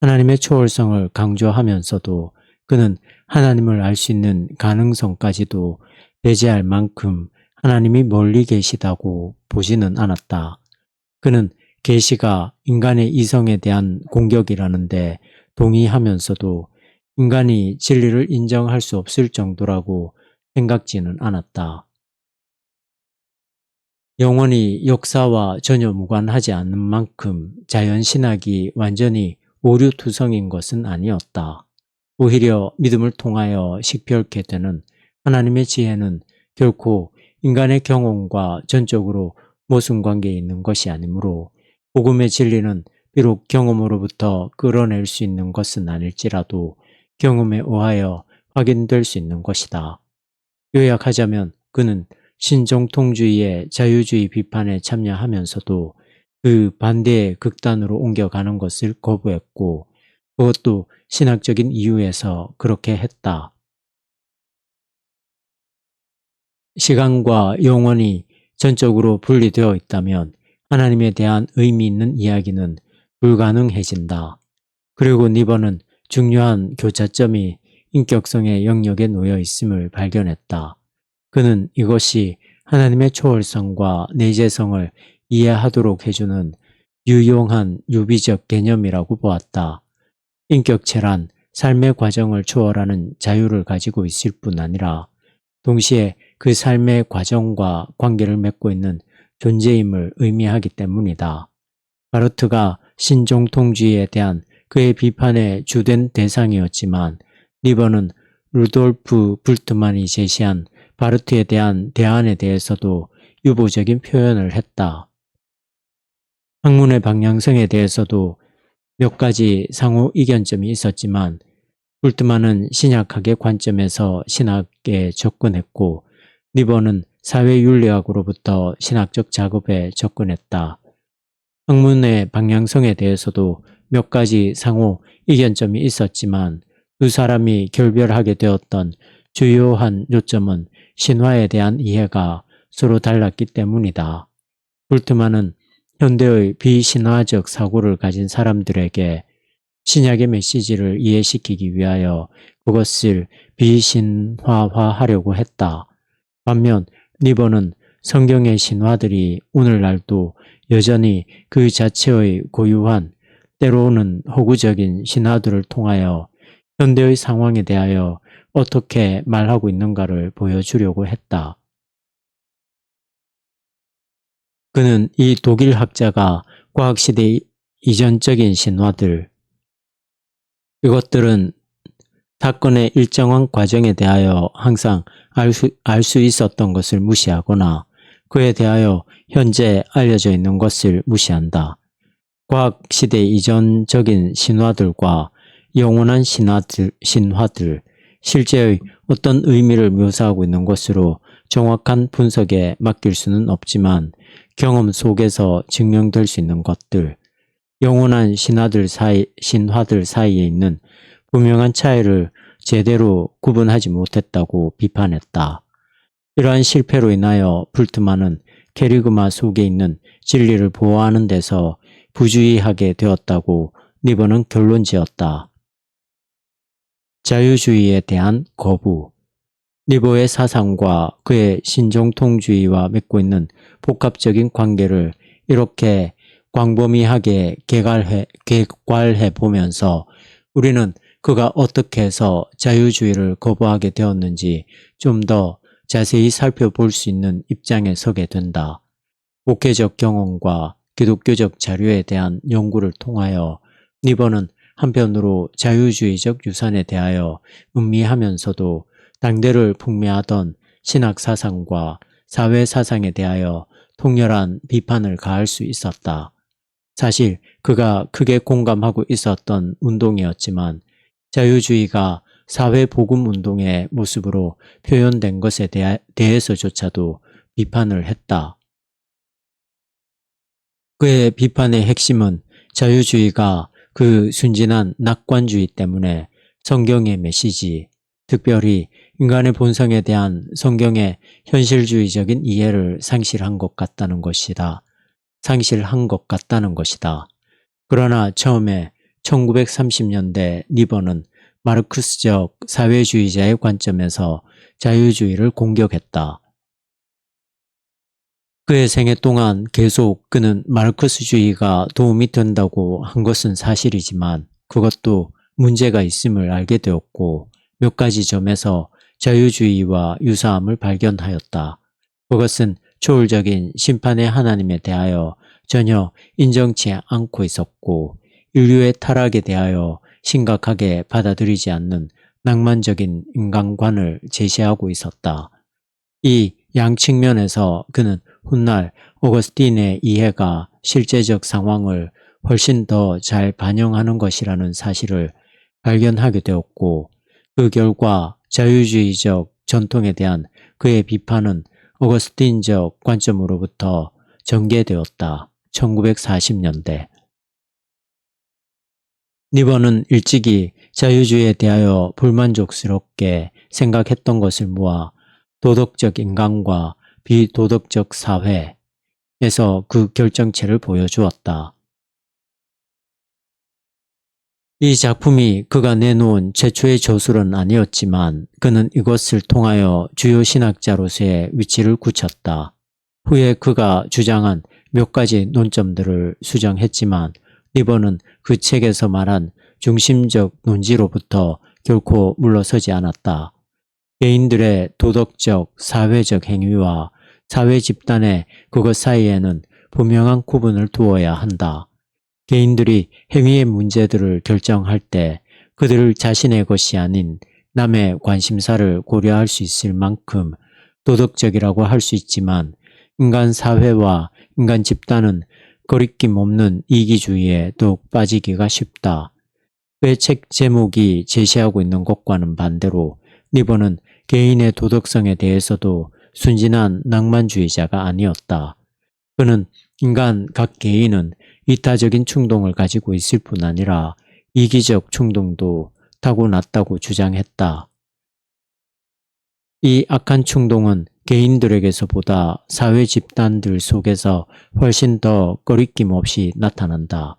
하나님의 초월성을 강조하면서도 그는 하나님을 알 수 있는 가능성까지도 배제할 만큼 하나님이 멀리 계시다고 보지는 않았다. 그는 계시가 인간의 이성에 대한 공격이라는데 동의하면서도 인간이 진리를 인정할 수 없을 정도라고 생각지는 않았다. 영원히 역사와 전혀 무관하지 않는 만큼 자연신학이 완전히 오류투성인 것은 아니었다. 오히려 믿음을 통하여 식별케 되는 하나님의 지혜는 결코 인간의 경험과 전적으로 모순관계에 있는 것이 아니므로 복음의 진리는 비록 경험으로부터 끌어낼 수 있는 것은 아닐지라도 경험에 의하여 확인될 수 있는 것이다. 요약하자면 그는 신정통주의의 자유주의 비판에 참여하면서도 그 반대의 극단으로 옮겨가는 것을 거부했고 그것도 신학적인 이유에서 그렇게 했다. 시간과 영원이 전적으로 분리되어 있다면 하나님에 대한 의미 있는 이야기는 불가능해진다. 그리고 니버는 중요한 교차점이 인격성의 영역에 놓여 있음을 발견했다. 그는 이것이 하나님의 초월성과 내재성을 이해하도록 해주는 유용한 유비적 개념이라고 보았다. 인격체란 삶의 과정을 초월하는 자유를 가지고 있을 뿐 아니라 동시에 그 삶의 과정과 관계를 맺고 있는 존재임을 의미하기 때문이다. 바르트가 신정통주의에 대한 그의 비판의 주된 대상이었지만 니버는 루돌프 불트만이 제시한 바르트에 대한 대안에 대해서도 유보적인 표현을 했다. 학문의 방향성에 대해서도 몇 가지 상호 이견점이 있었지만 불트만은 신약학의 관점에서 신학에 접근했고 니버는 사회윤리학으로부터 신학적 작업에 접근했다. 학문의 방향성에 대해서도 몇 가지 상호 이견점이 있었지만 두 사람이 결별하게 되었던 주요한 요점은 신화에 대한 이해가 서로 달랐기 때문이다. 불트만은 현대의 비신화적 사고를 가진 사람들에게 신약의 메시지를 이해시키기 위하여 그것을 비신화화하려고 했다. 반면 니버는 성경의 신화들이 오늘날도 여전히 그 자체의 고유한 때로는 허구적인 신화들을 통하여 현대의 상황에 대하여 어떻게 말하고 있는가를 보여주려고 했다. 그는 이 독일 학자가 과학시대 이전적인 신화들, 이것들은 사건의 일정한 과정에 대하여 항상 알 수 있었던 것을 무시하거나 그에 대하여 현재 알려져 있는 것을 무시한다. 과학시대 이전적인 신화들과 영원한 신화들, 실제의 어떤 의미를 묘사하고 있는 것으로 정확한 분석에 맡길 수는 없지만 경험 속에서 증명될 수 있는 것들, 영원한 신화들 사이에 있는 분명한 차이를 제대로 구분하지 못했다고 비판했다. 이러한 실패로 인하여 불트만은 케리그마 속에 있는 진리를 보호하는 데서 부주의하게 되었다고 니버는 결론지었다. 자유주의에 대한 거부. 니버의 사상과 그의 신정통주의와 맺고 있는 복합적인 관계를 이렇게 광범위하게 객괄해 보면서 우리는 그가 어떻게 해서 자유주의를 거부하게 되었는지 좀 더 자세히 살펴볼 수 있는 입장에 서게 된다. 목회적 경험과 기독교적 자료에 대한 연구를 통하여 니버는 한편으로 자유주의적 유산에 대하여 음미하면서도 당대를 풍미하던 신학사상과 사회사상에 대하여 통렬한 비판을 가할 수 있었다. 사실 그가 크게 공감하고 있었던 운동이었지만 자유주의가 사회복음운동의 모습으로 표현된 것에 대해서조차도 비판을 했다. 그의 비판의 핵심은 자유주의가 그 순진한 낙관주의 때문에 성경의 메시지, 특별히 인간의 본성에 대한 성경의 현실주의적인 이해를 상실한 것 같다는 것이다. 그러나 처음에 1930년대 니버는 마르크스적 사회주의자의 관점에서 자유주의를 공격했다. 그의 생애 동안 계속 그는 마르크스주의가 도움이 된다고 한 것은 사실이지만 그것도 문제가 있음을 알게 되었고 몇 가지 점에서 자유주의와 유사함을 발견하였다. 그것은 초월적인 심판의 하나님에 대하여 전혀 인정치 않고 있었고 인류의 타락에 대하여 심각하게 받아들이지 않는 낭만적인 인간관을 제시하고 있었다. 이 양측면에서 그는 훗날 오거스틴의 이해가 실제적 상황을 훨씬 더 잘 반영하는 것이라는 사실을 발견하게 되었고 그 결과 자유주의적 전통에 대한 그의 비판은 오거스틴적 관점으로부터 전개되었다. 1940년대. 니버는 일찍이 자유주의에 대하여 불만족스럽게 생각했던 것을 모아 도덕적 인간과 비도덕적 사회에서 그 결정체를 보여주었다. 이 작품이 그가 내놓은 최초의 저술은 아니었지만 그는 이것을 통하여 주요 신학자로서의 위치를 굳혔다. 후에 그가 주장한 몇 가지 논점들을 수정했지만 니버는 그 책에서 말한 중심적 논지로부터 결코 물러서지 않았다. 개인들의 도덕적, 사회적 행위와 사회 집단의 그것 사이에는 분명한 구분을 두어야 한다. 개인들이 행위의 문제들을 결정할 때 그들 자신의 것이 아닌 남의 관심사를 고려할 수 있을 만큼 도덕적이라고 할 수 있지만 인간 사회와 인간 집단은 거리낌 없는 이기주의에 더욱 빠지기가 쉽다. 그의 책 제목이 제시하고 있는 것과는 반대로 니버는 개인의 도덕성에 대해서도 순진한 낭만주의자가 아니었다. 그는 인간 각 개인은 이타적인 충동을 가지고 있을 뿐 아니라 이기적 충동도 타고났다고 주장했다. 이 악한 충동은 개인들에게서보다 사회 집단들 속에서 훨씬 더 꺼리낌 없이 나타난다.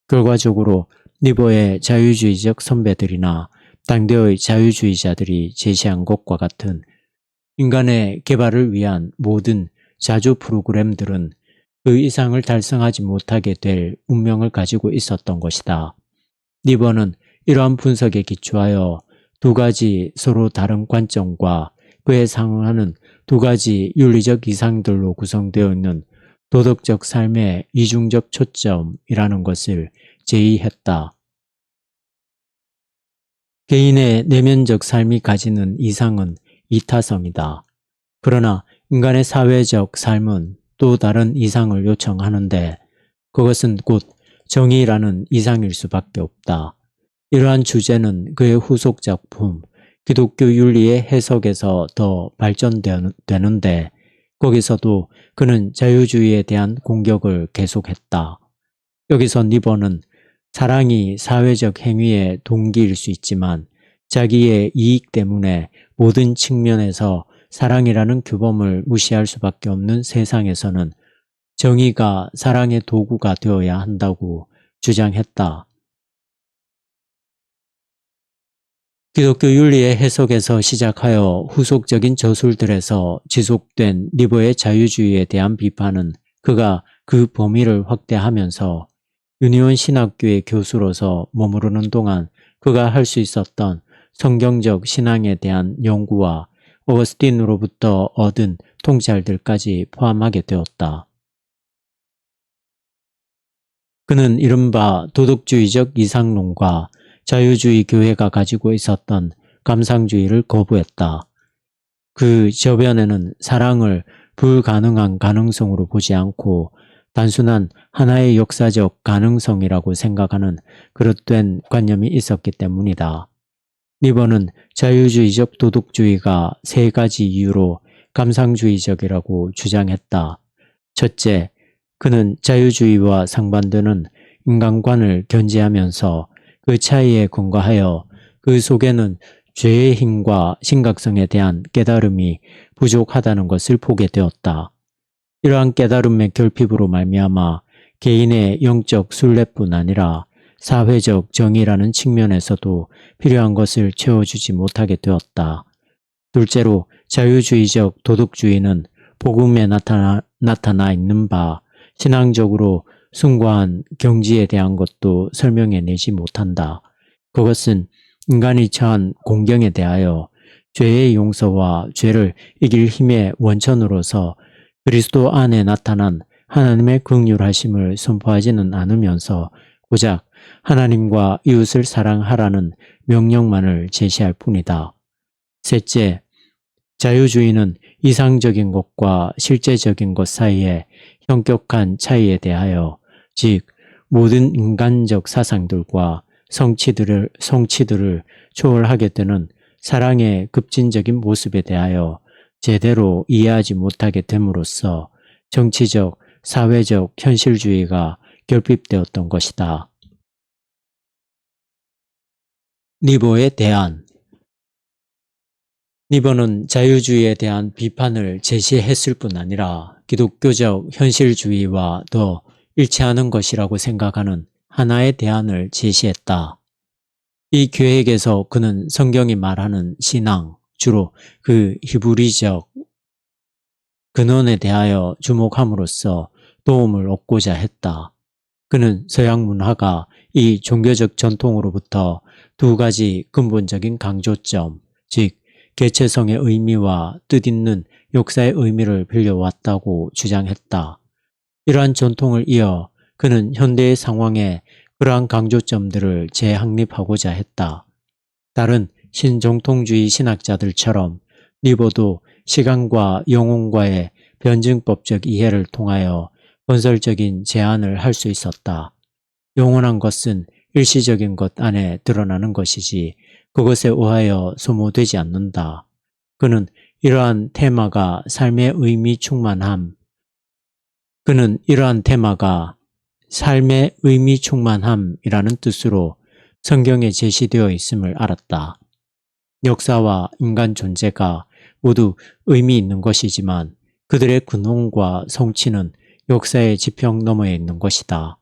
결과적으로 니버의 자유주의적 선배들이나 당대의 자유주의자들이 제시한 것과 같은 인간의 개발을 위한 모든 자주 프로그램들은 그 이상을 달성하지 못하게 될 운명을 가지고 있었던 것이다. 니버는 이러한 분석에 기초하여 두 가지 서로 다른 관점과 그에 상응하는 두 가지 윤리적 이상들로 구성되어 있는 도덕적 삶의 이중적 초점이라는 것을 제의했다. 개인의 내면적 삶이 가지는 이상은 이타성이다. 그러나 인간의 사회적 삶은 또 다른 이상을 요청하는데 그것은 곧 정의라는 이상일 수밖에 없다. 이러한 주제는 그의 후속 작품 기독교 윤리의 해석에서 더 발전되는데 거기서도 그는 자유주의에 대한 공격을 계속했다. 여기서 니버는 사랑이 사회적 행위의 동기일 수 있지만 자기의 이익 때문에 모든 측면에서 사랑이라는 규범을 무시할 수밖에 없는 세상에서는 정의가 사랑의 도구가 되어야 한다고 주장했다. 기독교 윤리의 해석에서 시작하여 후속적인 저술들에서 지속된 니버의 자유주의에 대한 비판은 그가 그 범위를 확대하면서 유니온 신학교의 교수로서 머무르는 동안 그가 할 수 있었던 성경적 신앙에 대한 연구와 어거스틴으로부터 얻은 통찰들까지 포함하게 되었다. 그는 이른바 도덕주의적 이상론과 자유주의 교회가 가지고 있었던 감상주의를 거부했다. 그 저변에는 사랑을 불가능한 가능성으로 보지 않고 단순한 하나의 역사적 가능성이라고 생각하는 그릇된 관념이 있었기 때문이다. 니버는 자유주의적 도덕주의가 세 가지 이유로 감상주의적이라고 주장했다. 첫째, 그는 자유주의와 상반되는 인간관을 견지하면서 그 차이에 근거하여 그 속에는 죄의 힘과 심각성에 대한 깨달음이 부족하다는 것을 보게 되었다. 이러한 깨달음의 결핍으로 말미암아 개인의 영적 순례뿐 아니라 사회적 정의라는 측면에서도 필요한 것을 채워주지 못하게 되었다. 둘째로 자유주의적 도덕주의는 복음에 나타나 있는 바 신앙적으로 숭고한 경지에 대한 것도 설명해내지 못한다. 그것은 인간이 처한 공경에 대하여 죄의 용서와 죄를 이길 힘의 원천으로서 그리스도 안에 나타난 하나님의 긍휼하심을 선포하지는 않으면서 고작 하나님과 이웃을 사랑하라는 명령만을 제시할 뿐이다. 셋째, 자유주의는 이상적인 것과 실제적인 것 사이에 현격한 차이에 대하여 즉 모든 인간적 사상들과 성취들을 초월하게 되는 사랑의 급진적인 모습에 대하여 제대로 이해하지 못하게 됨으로써 정치적, 사회적 현실주의가 결핍되었던 것이다. 니버에 대한 니버는 자유주의에 대한 비판을 제시했을 뿐 아니라 기독교적 현실주의와 더 일치하는 것이라고 생각하는 하나의 대안을 제시했다. 이 계획에서 그는 성경이 말하는 신앙, 주로 그 히브리적 근원에 대하여 주목함으로써 도움을 얻고자 했다. 그는 서양 문화가 이 종교적 전통으로부터 두 가지 근본적인 강조점, 즉 개체성의 의미와 뜻있는 역사의 의미를 빌려왔다고 주장했다. 이러한 전통을 이어 그는 현대의 상황에 그러한 강조점들을 재확립하고자 했다. 다른 신정통주의 신학자들처럼 니버도 시간과 영혼과의 변증법적 이해를 통하여 건설적인 제안을 할 수 있었다. 영원한 것은 일시적인 것 안에 드러나는 것이지 그것에 의하여 소모되지 않는다. 그는 이러한 테마가 삶의 의미 충만함이라는 뜻으로 성경에 제시되어 있음을 알았다. 역사와 인간 존재가 모두 의미 있는 것이지만 그들의 근원과 성취는 역사의 지평 너머에 있는 것이다.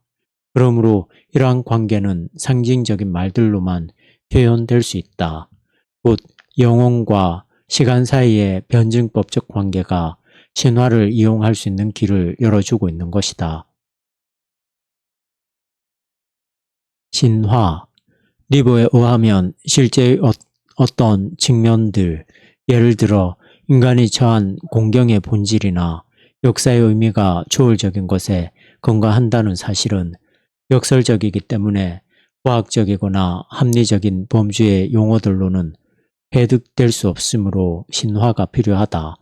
그러므로 이러한 관계는 상징적인 말들로만 표현될 수 있다. 곧 영혼과 시간 사이의 변증법적 관계가 신화를 이용할 수 있는 길을 열어주고 있는 것이다. 신화, 리버에 의하면 실제의 어떤 측면들, 예를 들어 인간이 처한 공경의 본질이나 역사의 의미가 초월적인 것에 근거한다는 사실은 역설적이기 때문에 과학적이거나 합리적인 범주의 용어들로는 해득될 수 없으므로 신화가 필요하다.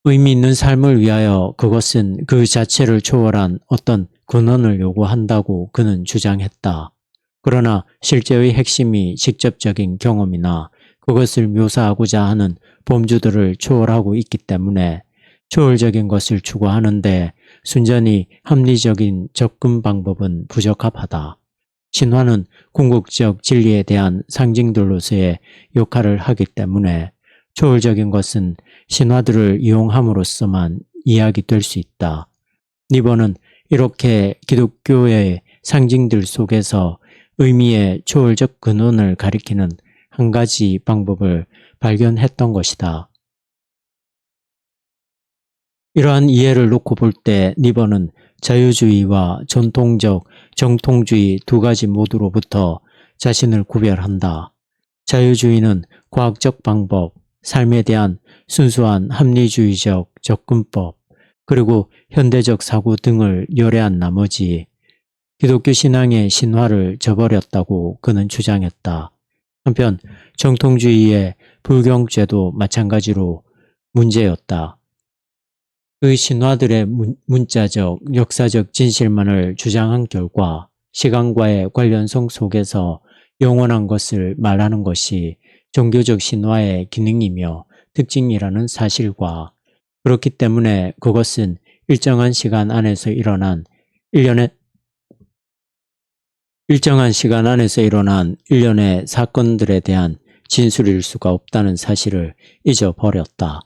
의미 있는 삶을 위하여 그것은 그 자체를 초월한 어떤 근원을 요구한다고 그는 주장했다. 그러나 실제의 핵심이 직접적인 경험이나 그것을 묘사하고자 하는 범주들을 초월하고 있기 때문에 초월적인 것을 추구하는데 순전히 합리적인 접근 방법은 부적합하다. 신화는 궁극적 진리에 대한 상징들로서의 역할을 하기 때문에 초월적인 것은 신화들을 이용함으로써만 이야기될 수 있다. 니버는 이렇게 기독교의 상징들 속에서 의미의 초월적 근원을 가리키는 한 가지 방법을 발견했던 것이다. 이러한 이해를 놓고 볼 때 니버는 자유주의와 전통적 정통주의 두 가지 모두로부터 자신을 구별한다. 자유주의는 과학적 방법, 삶에 대한 순수한 합리주의적 접근법, 그리고 현대적 사고 등을 열애한 나머지 기독교 신앙의 신화를 저버렸다고 그는 주장했다. 한편 정통주의의 불경죄도 마찬가지로 문제였다. 그 신화들의 문자적, 역사적 진실만을 주장한 결과 시간과의 관련성 속에서 영원한 것을 말하는 것이 종교적 신화의 기능이며 특징이라는 사실과 그렇기 때문에 그것은 일정한 시간 안에서 일어난 일련의 사건들에 대한 진술일 수가 없다는 사실을 잊어버렸다.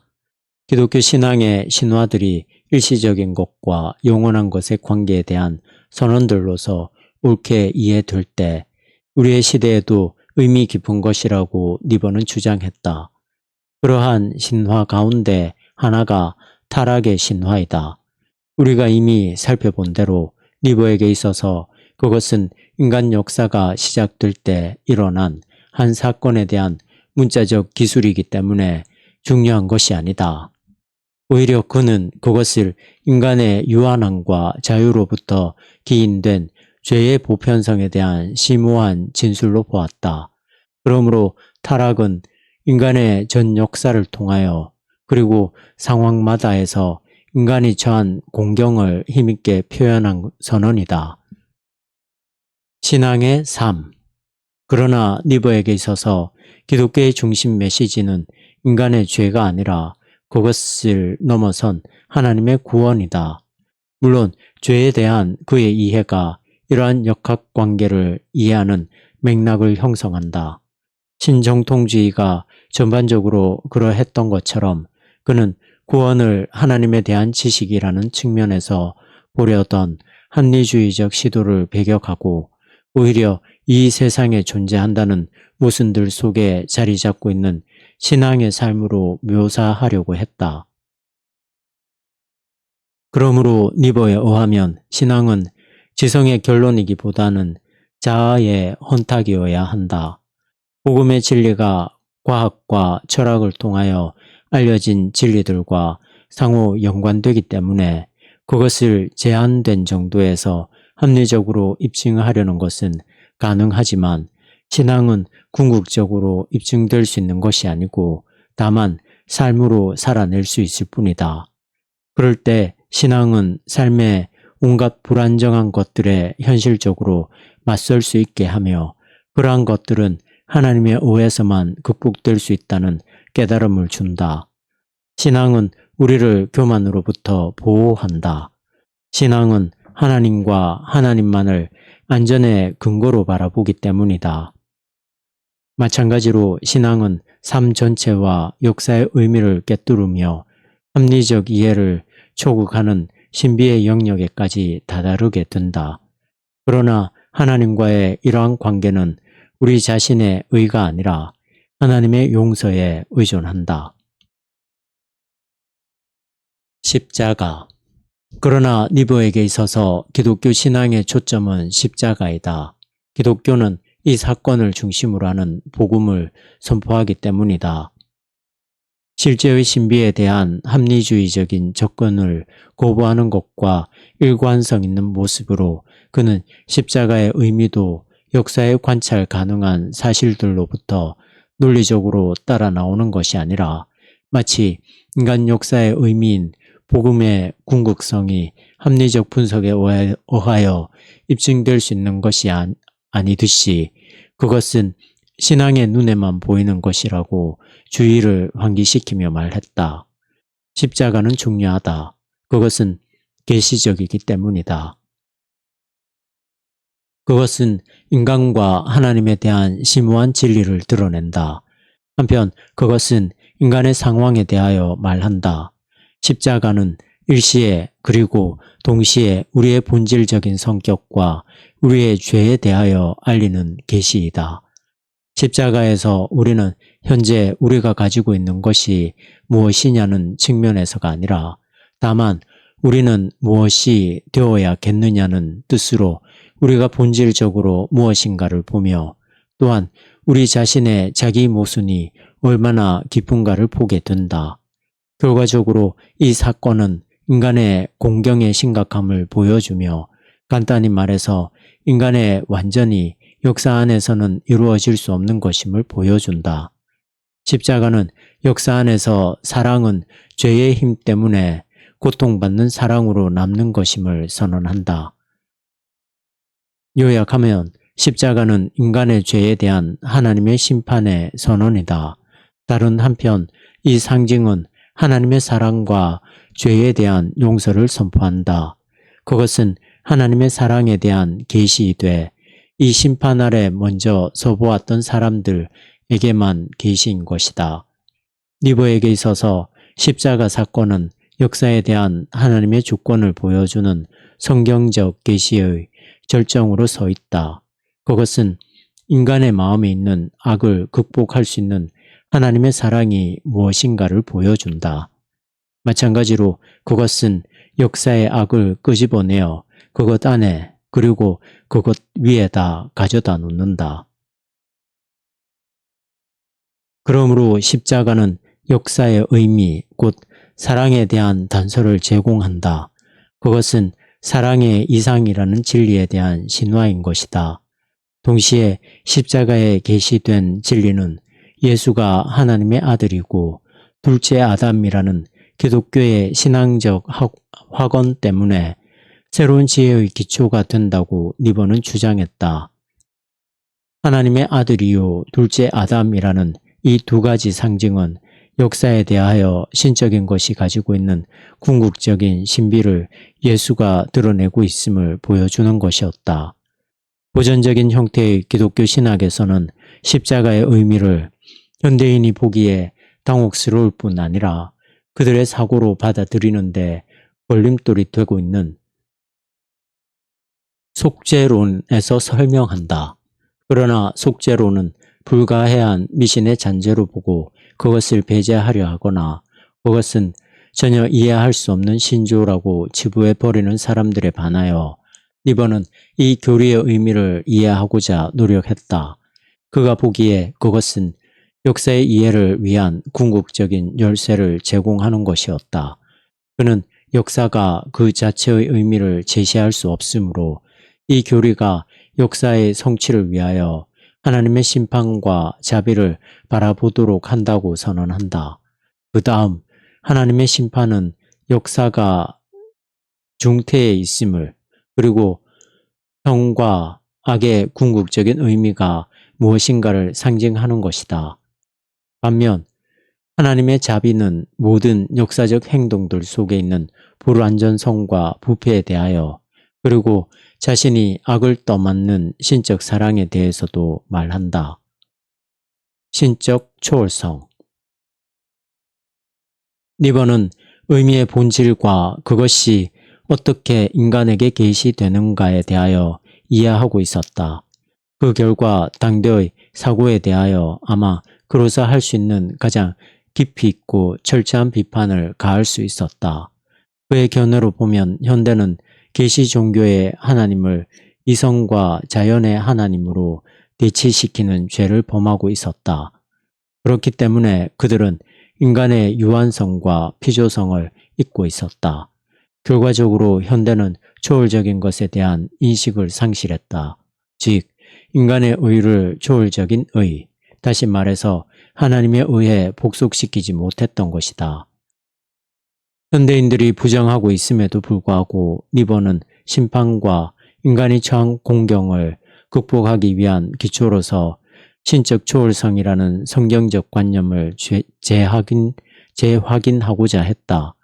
기독교 신앙의 신화들이 일시적인 것과 영원한 것의 관계에 대한 선언들로서 옳게 이해될 때 우리의 시대에도 의미 깊은 것이라고 니버는 주장했다. 그러한 신화 가운데 하나가 타락의 신화이다. 우리가 이미 살펴본 대로 니버에게 있어서 그것은 인간 역사가 시작될 때 일어난 한 사건에 대한 문자적 기술이기 때문에 중요한 것이 아니다. 오히려 그는 그것을 인간의 유한함과 자유로부터 기인된 죄의 보편성에 대한 심오한 진술로 보았다. 그러므로 타락은 인간의 전 역사를 통하여 그리고 상황마다에서 인간이 처한 공경을 힘있게 표현한 선언이다. 신앙의 삶. 그러나 니버에게 있어서 기독교의 중심 메시지는 인간의 죄가 아니라 그것을 넘어선 하나님의 구원이다. 물론 죄에 대한 그의 이해가 이러한 역학관계를 이해하는 맥락을 형성한다. 신정통주의가 전반적으로 그러했던 것처럼 그는 구원을 하나님에 대한 지식이라는 측면에서 보려던 합리주의적 시도를 배격하고 오히려 이 세상에 존재한다는 모순들 속에 자리 잡고 있는 신앙의 삶으로 묘사하려고 했다. 그러므로 니버에 의하면 신앙은 지성의 결론이기보다는 자아의 헌탁이어야 한다. 복음의 진리가 과학과 철학을 통하여 알려진 진리들과 상호 연관되기 때문에 그것을 제한된 정도에서 합리적으로 입증하려는 것은 가능하지만 신앙은 궁극적으로 입증될 수 있는 것이 아니고 다만 삶으로 살아낼 수 있을 뿐이다. 그럴 때 신앙은 삶의 온갖 불안정한 것들에 현실적으로 맞설 수 있게 하며 그러한 것들은 하나님의 의에서만 극복될 수 있다는 깨달음을 준다. 신앙은 우리를 교만으로부터 보호한다. 신앙은 하나님과 하나님만을 안전의 근거로 바라보기 때문이다. 마찬가지로 신앙은 삶 전체와 역사의 의미를 꿰뚫으며 합리적 이해를 초국하는 신비의 영역에까지 다다르게 된다. 그러나 하나님과의 이러한 관계는 우리 자신의 의가 아니라 하나님의 용서에 의존한다. 십자가. 그러나 니브에게 있어서 기독교 신앙의 초점은 십자가이다. 기독교는 이 사건을 중심으로 하는 복음을 선포하기 때문이다. 실제의 신비에 대한 합리주의적인 접근을 거부하는 것과 일관성 있는 모습으로 그는 십자가의 의미도 역사에 관찰 가능한 사실들로부터 논리적으로 따라 나오는 것이 아니라 마치 인간 역사의 의미인 복음의 궁극성이 합리적 분석에 의하여 입증될 수 있는 것이 아니듯이 그것은 신앙의 눈에만 보이는 것이라고 주의를 환기시키며 말했다. 십자가는 중요하다. 그것은 계시적이기 때문이다. 그것은 인간과 하나님에 대한 심오한 진리를 드러낸다. 한편 그것은 인간의 상황에 대하여 말한다. 십자가는 일시에 그리고 동시에 우리의 본질적인 성격과 우리의 죄에 대하여 알리는 계시이다. 십자가에서 우리는 현재 우리가 가지고 있는 것이 무엇이냐는 측면에서가 아니라 다만 우리는 무엇이 되어야겠느냐는 뜻으로 우리가 본질적으로 무엇인가를 보며 또한 우리 자신의 자기 모순이 얼마나 깊은가를 보게 된다. 결과적으로 이 사건은 인간의 공경의 심각함을 보여주며 간단히 말해서 인간의 완전히 역사 안에서는 이루어질 수 없는 것임을 보여준다. 십자가는 역사 안에서 사랑은 죄의 힘 때문에 고통받는 사랑으로 남는 것임을 선언한다. 요약하면 십자가는 인간의 죄에 대한 하나님의 심판의 선언이다. 다른 한편 이 상징은 하나님의 사랑과 죄에 대한 용서를 선포한다. 그것은 하나님의 사랑에 대한 계시이되 이 심판 아래 먼저 서보았던 사람들에게만 계시인 것이다. 니브에게 있어서 십자가 사건은 역사에 대한 하나님의 주권을 보여주는 성경적 계시의 절정으로 서 있다. 그것은 인간의 마음에 있는 악을 극복할 수 있는 하나님의 사랑이 무엇인가를 보여준다. 마찬가지로 그것은 역사의 악을 끄집어내어 그것 안에 그리고 그것 위에다 가져다 놓는다. 그러므로 십자가는 역사의 의미, 곧 사랑에 대한 단서를 제공한다. 그것은 사랑의 이상이라는 진리에 대한 신화인 것이다. 동시에 십자가에 계시된 진리는 예수가 하나님의 아들이고 둘째 아담이라는 기독교의 신앙적 확언 때문에 새로운 지혜의 기초가 된다고 니버는 주장했다. 하나님의 아들이요 둘째 아담이라는 이 두 가지 상징은 역사에 대하여 신적인 것이 가지고 있는 궁극적인 신비를 예수가 드러내고 있음을 보여주는 것이었다. 고전적인 형태의 기독교 신학에서는 십자가의 의미를 현대인이 보기에 당혹스러울 뿐 아니라 그들의 사고로 받아들이는데 걸림돌이 되고 있는 속죄론에서 설명한다. 그러나 속죄론은 불가해한 미신의 잔재로 보고 그것을 배제하려 하거나 그것은 전혀 이해할 수 없는 신조라고 치부해버리는 사람들에 반하여 니버는 이 교리의 의미를 이해하고자 노력했다. 그가 보기에 그것은 역사의 이해를 위한 궁극적인 열쇠를 제공하는 것이었다. 그는 역사가 그 자체의 의미를 제시할 수 없으므로 이 교리가 역사의 성취를 위하여 하나님의 심판과 자비를 바라보도록 한다고 선언한다. 그 다음 하나님의 심판은 역사가 중태에 있음을, 그리고 성과 악의 궁극적인 의미가 무엇인가를 상징하는 것이다. 반면 하나님의 자비는 모든 역사적 행동들 속에 있는 불완전성과 부패에 대하여, 그리고 자신이 악을 떠맡는 신적 사랑에 대해서도 말한다. 신적 초월성. 니버는 의미의 본질과 그것이 어떻게 인간에게 계시되는가에 대하여 이해하고 있었다. 그 결과 당대의 사고에 대하여 아마 그로서 할 수 있는 가장 깊이 있고 철저한 비판을 가할 수 있었다. 그의 견해로 보면 현대는 계시 종교의 하나님을 이성과 자연의 하나님으로 대치시키는 죄를 범하고 있었다. 그렇기 때문에 그들은 인간의 유한성과 피조성을 잊고 있었다. 결과적으로 현대는 초월적인 것에 대한 인식을 상실했다. 즉, 인간의 의를 초월적인 의, 다시 말해서 하나님의 의에 복속시키지 못했던 것이다. 현대인들이 부정하고 있음에도 불구하고 니버는 심판과 인간이 처한 공경을 극복하기 위한 기초로서 신적 초월성이라는 성경적 관념을 재확인하고자 했다.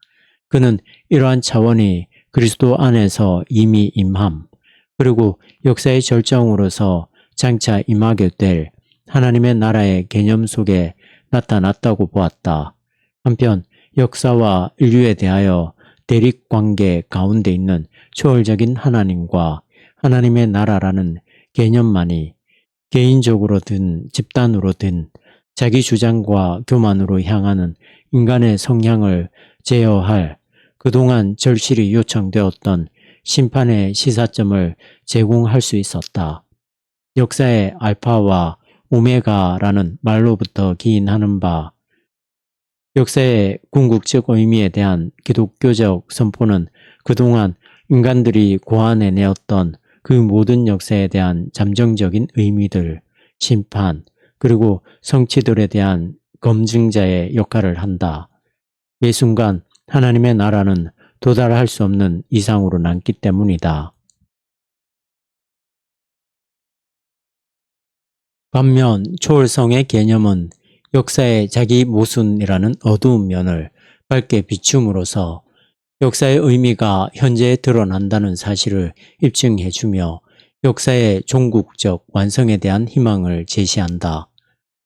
그는 이러한 차원이 그리스도 안에서 이미 임함, 그리고 역사의 절정으로서 장차 임하게 될 하나님의 나라의 개념 속에 나타났다고 보았다. 한편 역사와 인류에 대하여 대립관계 가운데 있는 초월적인 하나님과 하나님의 나라라는 개념만이 개인적으로든 집단으로든 자기 주장과 교만으로 향하는 인간의 성향을 제어할 그동안 절실히 요청되었던 심판의 시사점을 제공할 수 있었다. 역사의 알파와 오메가라는 말로부터 기인하는 바, 역사의 궁극적 의미에 대한 기독교적 선포는 그동안 인간들이 고안해내었던 그 모든 역사에 대한 잠정적인 의미들, 심판, 그리고 성취들에 대한 검증자의 역할을 한다. 매 순간 하나님의 나라는 도달할 수 없는 이상으로 남기 때문이다. 반면 초월성의 개념은 역사의 자기 모순이라는 어두운 면을 밝게 비춤으로써 역사의 의미가 현재에 드러난다는 사실을 입증해주며 역사의 종국적 완성에 대한 희망을 제시한다.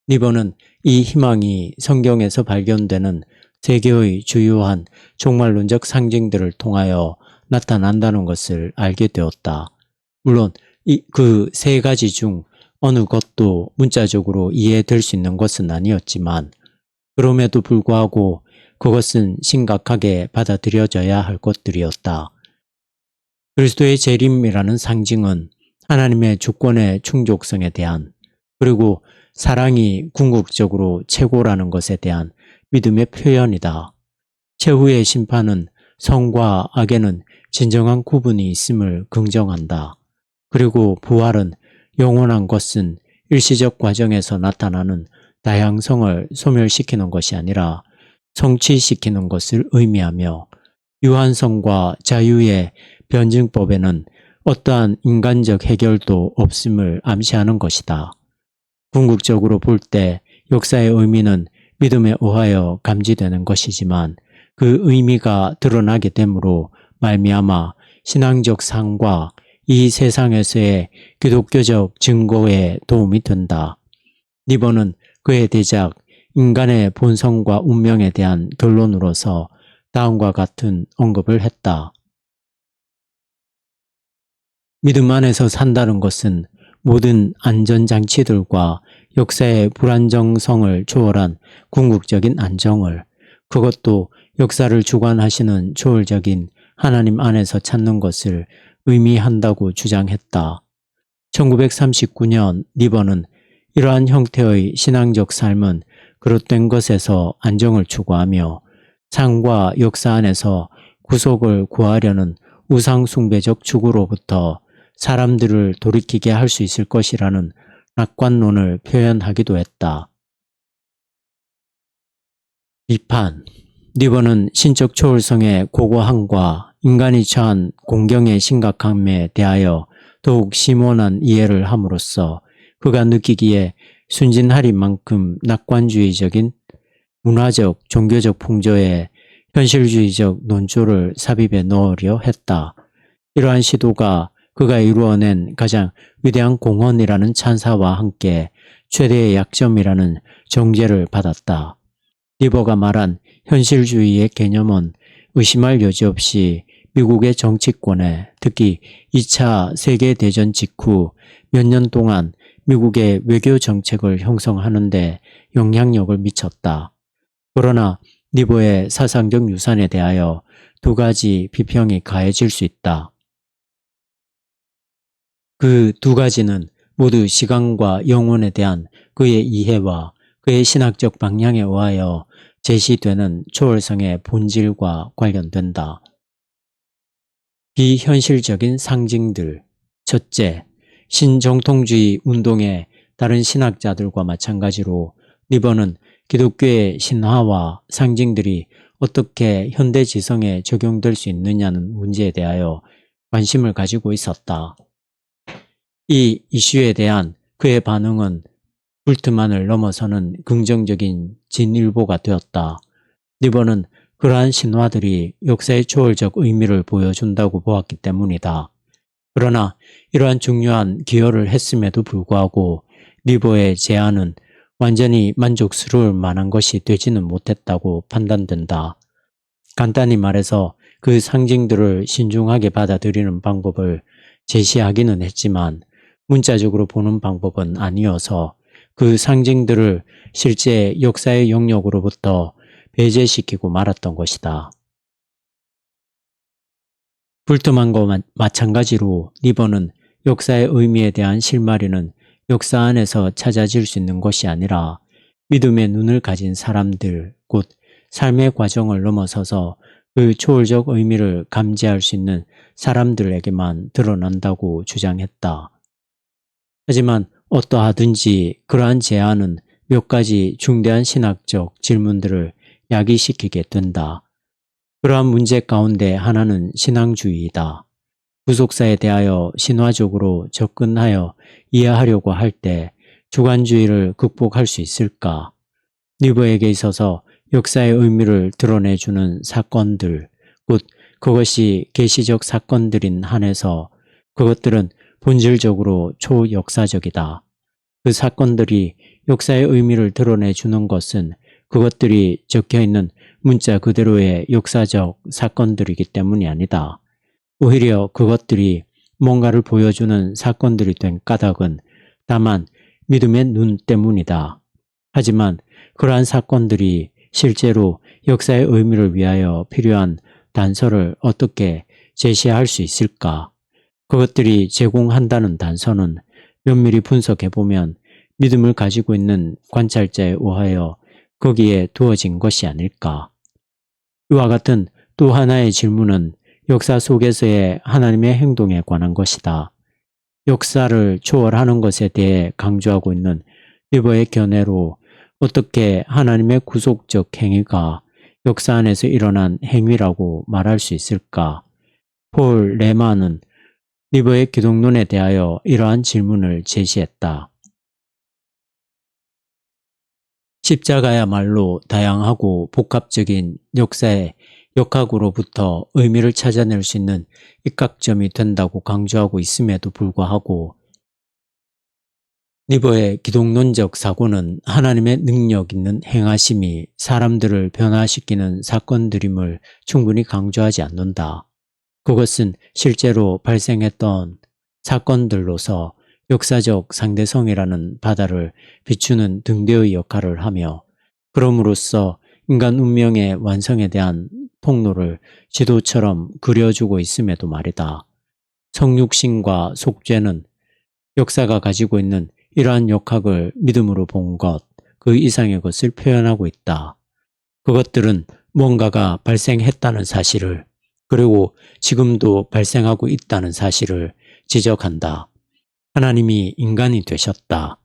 니버는 이 희망이 성경에서 발견되는 세계의 주요한 종말론적 상징들을 통하여 나타난다는 것을 알게 되었다. 물론 그 세 가지 중 어느 것도 문자적으로 이해될 수 있는 것은 아니었지만 그럼에도 불구하고 그것은 심각하게 받아들여져야 할 것들이었다. 그리스도의 재림이라는 상징은 하나님의 주권의 충족성에 대한, 그리고 사랑이 궁극적으로 최고라는 것에 대한 믿음의 표현이다. 최후의 심판은 성과 악에는 진정한 구분이 있음을 긍정한다. 그리고 부활은 영원한 것은 일시적 과정에서 나타나는 다양성을 소멸시키는 것이 아니라 성취시키는 것을 의미하며 유한성과 자유의 변증법에는 어떠한 인간적 해결도 없음을 암시하는 것이다. 궁극적으로 볼 때 역사의 의미는 믿음에 의하여 감지되는 것이지만 그 의미가 드러나게 됨으로 말미암아 신앙적 상과 이 세상에서의 기독교적 증거에 도움이 된다. 니버는 그의 대작 인간의 본성과 운명에 대한 결론으로서 다음과 같은 언급을 했다. 믿음 안에서 산다는 것은 모든 안전장치들과 역사의 불안정성을 초월한 궁극적인 안정을, 그것도 역사를 주관하시는 초월적인 하나님 안에서 찾는 것을 의미한다고 주장했다. 1939년 니버는 이러한 형태의 신앙적 삶은 그릇된 것에서 안정을 추구하며 상과 역사 안에서 구속을 구하려는 우상숭배적 추구로부터 사람들을 돌이키게 할 수 있을 것이라는 낙관론을 표현하기도 했다. 비판. 니버는 신적 초월성의 고고함과 인간이 처한 공경의 심각함에 대하여 더욱 심원한 이해를 함으로써 그가 느끼기에 순진하리만큼 낙관주의적인 문화적, 종교적 풍조에 현실주의적 논조를 삽입해 넣으려 했다. 이러한 시도가 그가 이루어낸 가장 위대한 공헌이라는 찬사와 함께 최대의 약점이라는 정죄를 받았다. 니버가 말한 현실주의의 개념은 의심할 여지 없이 미국의 정치권에 특히 2차 세계대전 직후 몇 년 동안 미국의 외교 정책을 형성하는 데 영향력을 미쳤다. 그러나 니버의 사상적 유산에 대하여 두 가지 비평이 가해질 수 있다. 그 두 가지는 모두 시간과 영혼에 대한 그의 이해와 그의 신학적 방향에 의하여 제시되는 초월성의 본질과 관련된다. 비현실적인 상징들. 첫째, 신정통주의 운동의 다른 신학자들과 마찬가지로 니버는 기독교의 신화와 상징들이 어떻게 현대 지성에 적용될 수 있느냐는 문제에 대하여 관심을 가지고 있었다. 이 이슈에 대한 그의 반응은 불트만을 넘어서는 긍정적인 진일보가 되었다. 니버는 그러한 신화들이 역사의 초월적 의미를 보여준다고 보았기 때문이다. 그러나 이러한 중요한 기여를 했음에도 불구하고 니버의 제안은 완전히 만족스러울 만한 것이 되지는 못했다고 판단된다. 간단히 말해서 그 상징들을 신중하게 받아들이는 방법을 제시하기는 했지만 문자적으로 보는 방법은 아니어서 그 상징들을 실제 역사의 영역으로부터 배제시키고 말았던 것이다. 불트만과 마찬가지로 니버는 역사의 의미에 대한 실마리는 역사 안에서 찾아질 수 있는 것이 아니라 믿음의 눈을 가진 사람들, 곧 삶의 과정을 넘어서서 그 초월적 의미를 감지할 수 있는 사람들에게만 드러난다고 주장했다. 하지만 어떠하든지 그러한 제안은 몇 가지 중대한 신학적 질문들을 야기시키게 된다. 그러한 문제 가운데 하나는 신앙주의이다. 구속사에 대하여 신화적으로 접근하여 이해하려고 할 때 주관주의를 극복할 수 있을까? 니버에게 있어서 역사의 의미를 드러내주는 사건들, 곧 그것이 계시적 사건들인 한에서 그것들은 본질적으로 초역사적이다. 그 사건들이 역사의 의미를 드러내주는 것은 그것들이 적혀있는 문자 그대로의 역사적 사건들이기 때문이 아니다. 오히려 그것들이 뭔가를 보여주는 사건들이 된 까닭은 다만 믿음의 눈 때문이다. 하지만 그러한 사건들이 실제로 역사의 의미를 위하여 필요한 단서를 어떻게 제시할 수 있을까? 그것들이 제공한다는 단서는 면밀히 분석해보면 믿음을 가지고 있는 관찰자에 의하여 거기에 두어진 것이 아닐까. 이와 같은 또 하나의 질문은 역사 속에서의 하나님의 행동에 관한 것이다. 역사를 초월하는 것에 대해 강조하고 있는 니버의 견해로 어떻게 하나님의 구속적 행위가 역사 안에서 일어난 행위라고 말할 수 있을까? 폴 레마는 니버의 기독론에 대하여 이러한 질문을 제시했다. 십자가야말로 다양하고 복합적인 역사의 역학으로부터 의미를 찾아낼 수 있는 입각점이 된다고 강조하고 있음에도 불구하고 니버의 기독론적 사고는 하나님의 능력 있는 행하심이 사람들을 변화시키는 사건들임을 충분히 강조하지 않는다. 그것은 실제로 발생했던 사건들로서 역사적 상대성이라는 바다를 비추는 등대의 역할을 하며 그럼으로써 인간 운명의 완성에 대한 통로를 지도처럼 그려주고 있음에도 말이다. 성육신과 속죄는 역사가 가지고 있는 이러한 역학을 믿음으로 본 것, 그 이상의 것을 표현하고 있다. 그것들은 뭔가가 발생했다는 사실을 그리고 지금도 발생하고 있다는 사실을 지적한다. 하나님이 인간이 되셨다.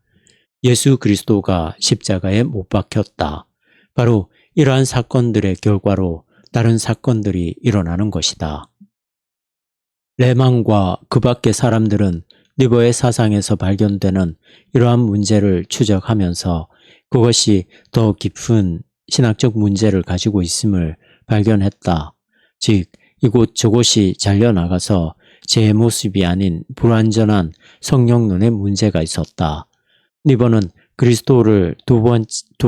예수 그리스도가 십자가에 못 박혔다. 바로 이러한 사건들의 결과로 다른 사건들이 일어나는 것이다. 레망과 그 밖의 사람들은 니버의 사상에서 발견되는 이러한 문제를 추적하면서 그것이 더 깊은 신학적 문제를 가지고 있음을 발견했다. 즉, 이곳 저곳이 잘려나가서 제 모습이 아닌 불완전한 성령론의 문제가 있었다. 니버는 그리스도를 두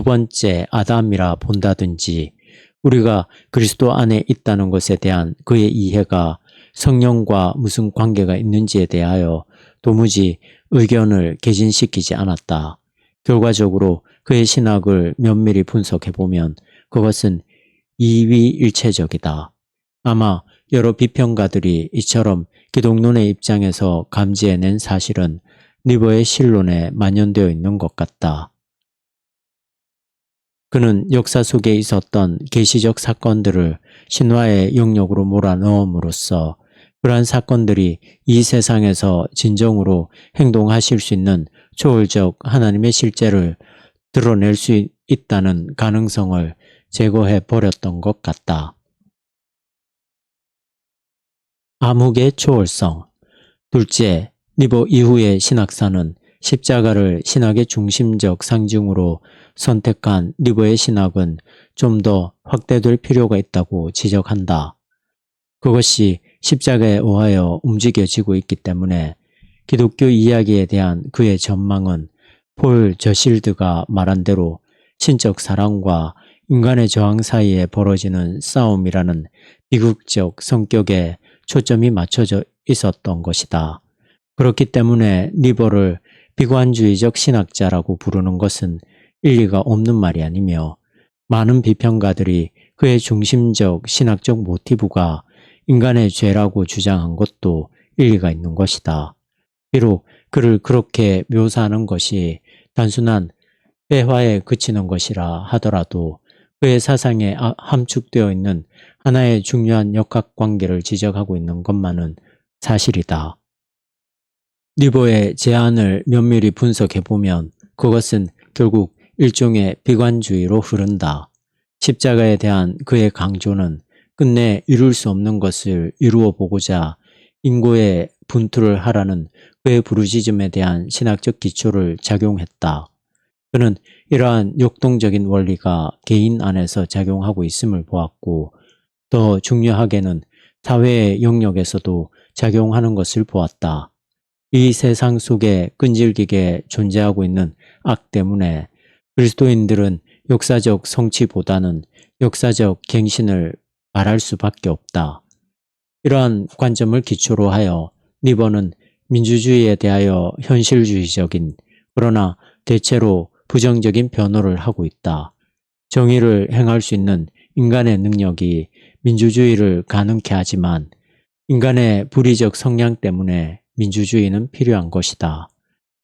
번째 아담이라 본다든지 우리가 그리스도 안에 있다는 것에 대한 그의 이해가 성령과 무슨 관계가 있는지에 대하여 도무지 의견을 개진시키지 않았다. 결과적으로 그의 신학을 면밀히 분석해보면 그것은 이위일체적이다. 아마 여러 비평가들이 이처럼 기독론의 입장에서 감지해낸 사실은 니버의 신론에 만연되어 있는 것 같다. 그는 역사 속에 있었던 계시적 사건들을 신화의 영역으로 몰아넣음으로써 그러한 사건들이 이 세상에서 진정으로 행동하실 수 있는 초월적 하나님의 실제를 드러낼 수 있다는 가능성을 제거해 버렸던 것 같다. 암흑의 초월성. 둘째, 니버 이후의 신학사는 십자가를 신학의 중심적 상징으로 선택한 니버의 신학은 좀 더 확대될 필요가 있다고 지적한다. 그것이 십자가에 의하여 움직여지고 있기 때문에 기독교 이야기에 대한 그의 전망은 폴 저실드가 말한 대로 신적 사랑과 인간의 저항 사이에 벌어지는 싸움이라는 비극적 성격에 초점이 맞춰져 있었던 것이다. 그렇기 때문에 니버를 비관주의적 신학자라고 부르는 것은 일리가 없는 말이 아니며 많은 비평가들이 그의 중심적 신학적 모티브가 인간의 죄라고 주장한 것도 일리가 있는 것이다. 비록 그를 그렇게 묘사하는 것이 단순한 회화에 그치는 것이라 하더라도 그의 사상에 함축되어 있는 하나의 중요한 역학관계를 지적하고 있는 것만은 사실이다. 니버의 제안을 면밀히 분석해보면 그것은 결국 일종의 비관주의로 흐른다. 십자가에 대한 그의 강조는 끝내 이룰 수 없는 것을 이루어 보고자 인고의 분투를 하라는 그의 부르짖음에 대한 신학적 기초를 작용했다. 그는 이러한 역동적인 원리가 개인 안에서 작용하고 있음을 보았고 더 중요하게는 사회의 영역에서도 작용하는 것을 보았다. 이 세상 속에 끈질기게 존재하고 있는 악 때문에 그리스도인들은 역사적 성취보다는 역사적 갱신을 바랄 수밖에 없다. 이러한 관점을 기초로 하여 니버는 민주주의에 대하여 현실주의적인 그러나 대체로 부정적인 변호를 하고 있다. 정의를 행할 수 있는 인간의 능력이 민주주의를 가능케 하지만 인간의 불의적 성향 때문에 민주주의는 필요한 것이다.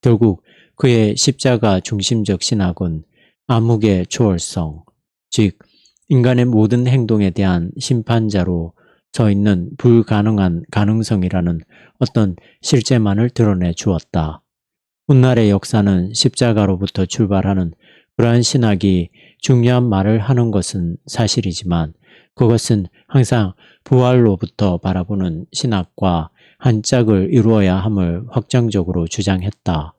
결국 그의 십자가 중심적 신학은 암흑의 초월성, 즉 인간의 모든 행동에 대한 심판자로 서 있는 불가능한 가능성이라는 어떤 실제만을 드러내 주었다. 훗날의 역사는 십자가로부터 출발하는 그러한 신학이 중요한 말을 하는 것은 사실이지만 그것은 항상 부활로부터 바라보는 신학과 한 짝을 이루어야 함을 확정적으로 주장했다.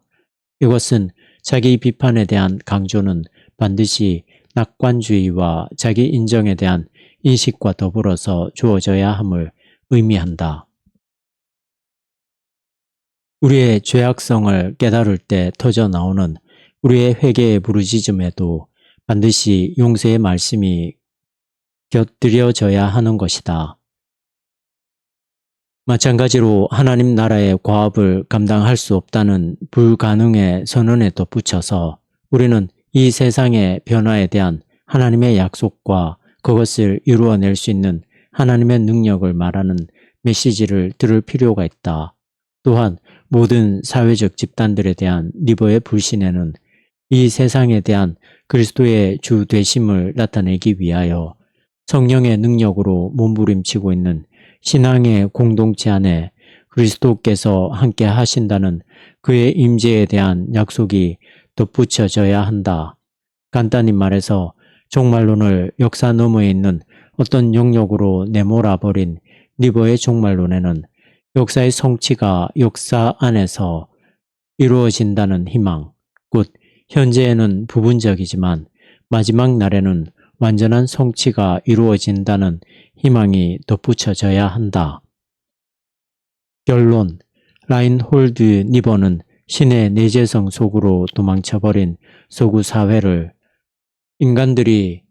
이것은 자기 비판에 대한 강조는 반드시 낙관주의와 자기 인정에 대한 인식과 더불어서 주어져야 함을 의미한다. 우리의 죄악성을 깨달을 때 터져 나오는 우리의 회개의 부르짖음에도 반드시 용서의 말씀이 곁들여져야 하는 것이다. 마찬가지로 하나님 나라의 과업을 감당할 수 없다는 불가능의 선언에 덧붙여서 우리는 이 세상의 변화에 대한 하나님의 약속과 그것을 이루어낼 수 있는 하나님의 능력을 말하는 메시지를 들을 필요가 있다. 또한 모든 사회적 집단들에 대한 니버의 불신에는 이 세상에 대한 그리스도의 주 되심을 나타내기 위하여 성령의 능력으로 몸부림치고 있는 신앙의 공동체 안에 그리스도께서 함께 하신다는 그의 임재에 대한 약속이 덧붙여져야 한다. 간단히 말해서 종말론을 역사 너머에 있는 어떤 영역으로 내몰아버린 니버의 종말론에는 역사의 성취가 역사 안에서 이루어진다는 희망, 곧 현재에는 부분적이지만 마지막 날에는 완전한 성취가 이루어진다는 희망이 덧붙여져야 한다. 결론, 라인홀드 니버는 신의 내재성 속으로 도망쳐버린 서구 사회를 인간들이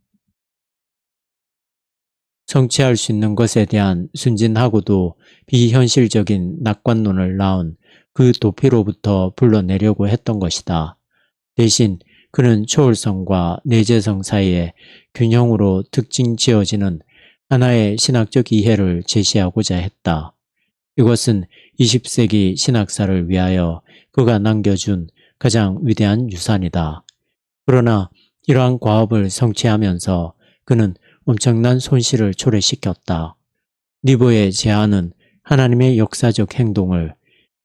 성취할 수 있는 것에 대한 순진하고도 비현실적인 낙관론을 낳은 그 도피로부터 불러내려고 했던 것이다. 대신 그는 초월성과 내재성 사이의 균형으로 특징 지어지는 하나의 신학적 이해를 제시하고자 했다. 이것은 20세기 신학사를 위하여 그가 남겨준 가장 위대한 유산이다. 그러나 이러한 과업을 성취하면서 그는 엄청난 손실을 초래시켰다. 니버의 제안은 하나님의 역사적 행동을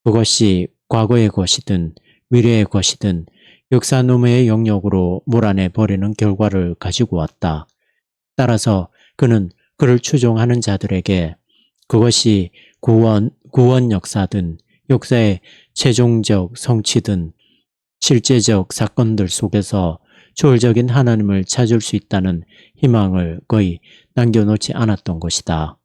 그것이 과거의 것이든 미래의 것이든 역사 너머의 영역으로 몰아내 버리는 결과를 가지고 왔다. 따라서 그는 그를 추종하는 자들에게 그것이 구원 역사든 역사의 최종적 성취든 실제적 사건들 속에서 초월적인 하나님을 찾을 수 있다는 희망을 거의 남겨놓지 않았던 것이다.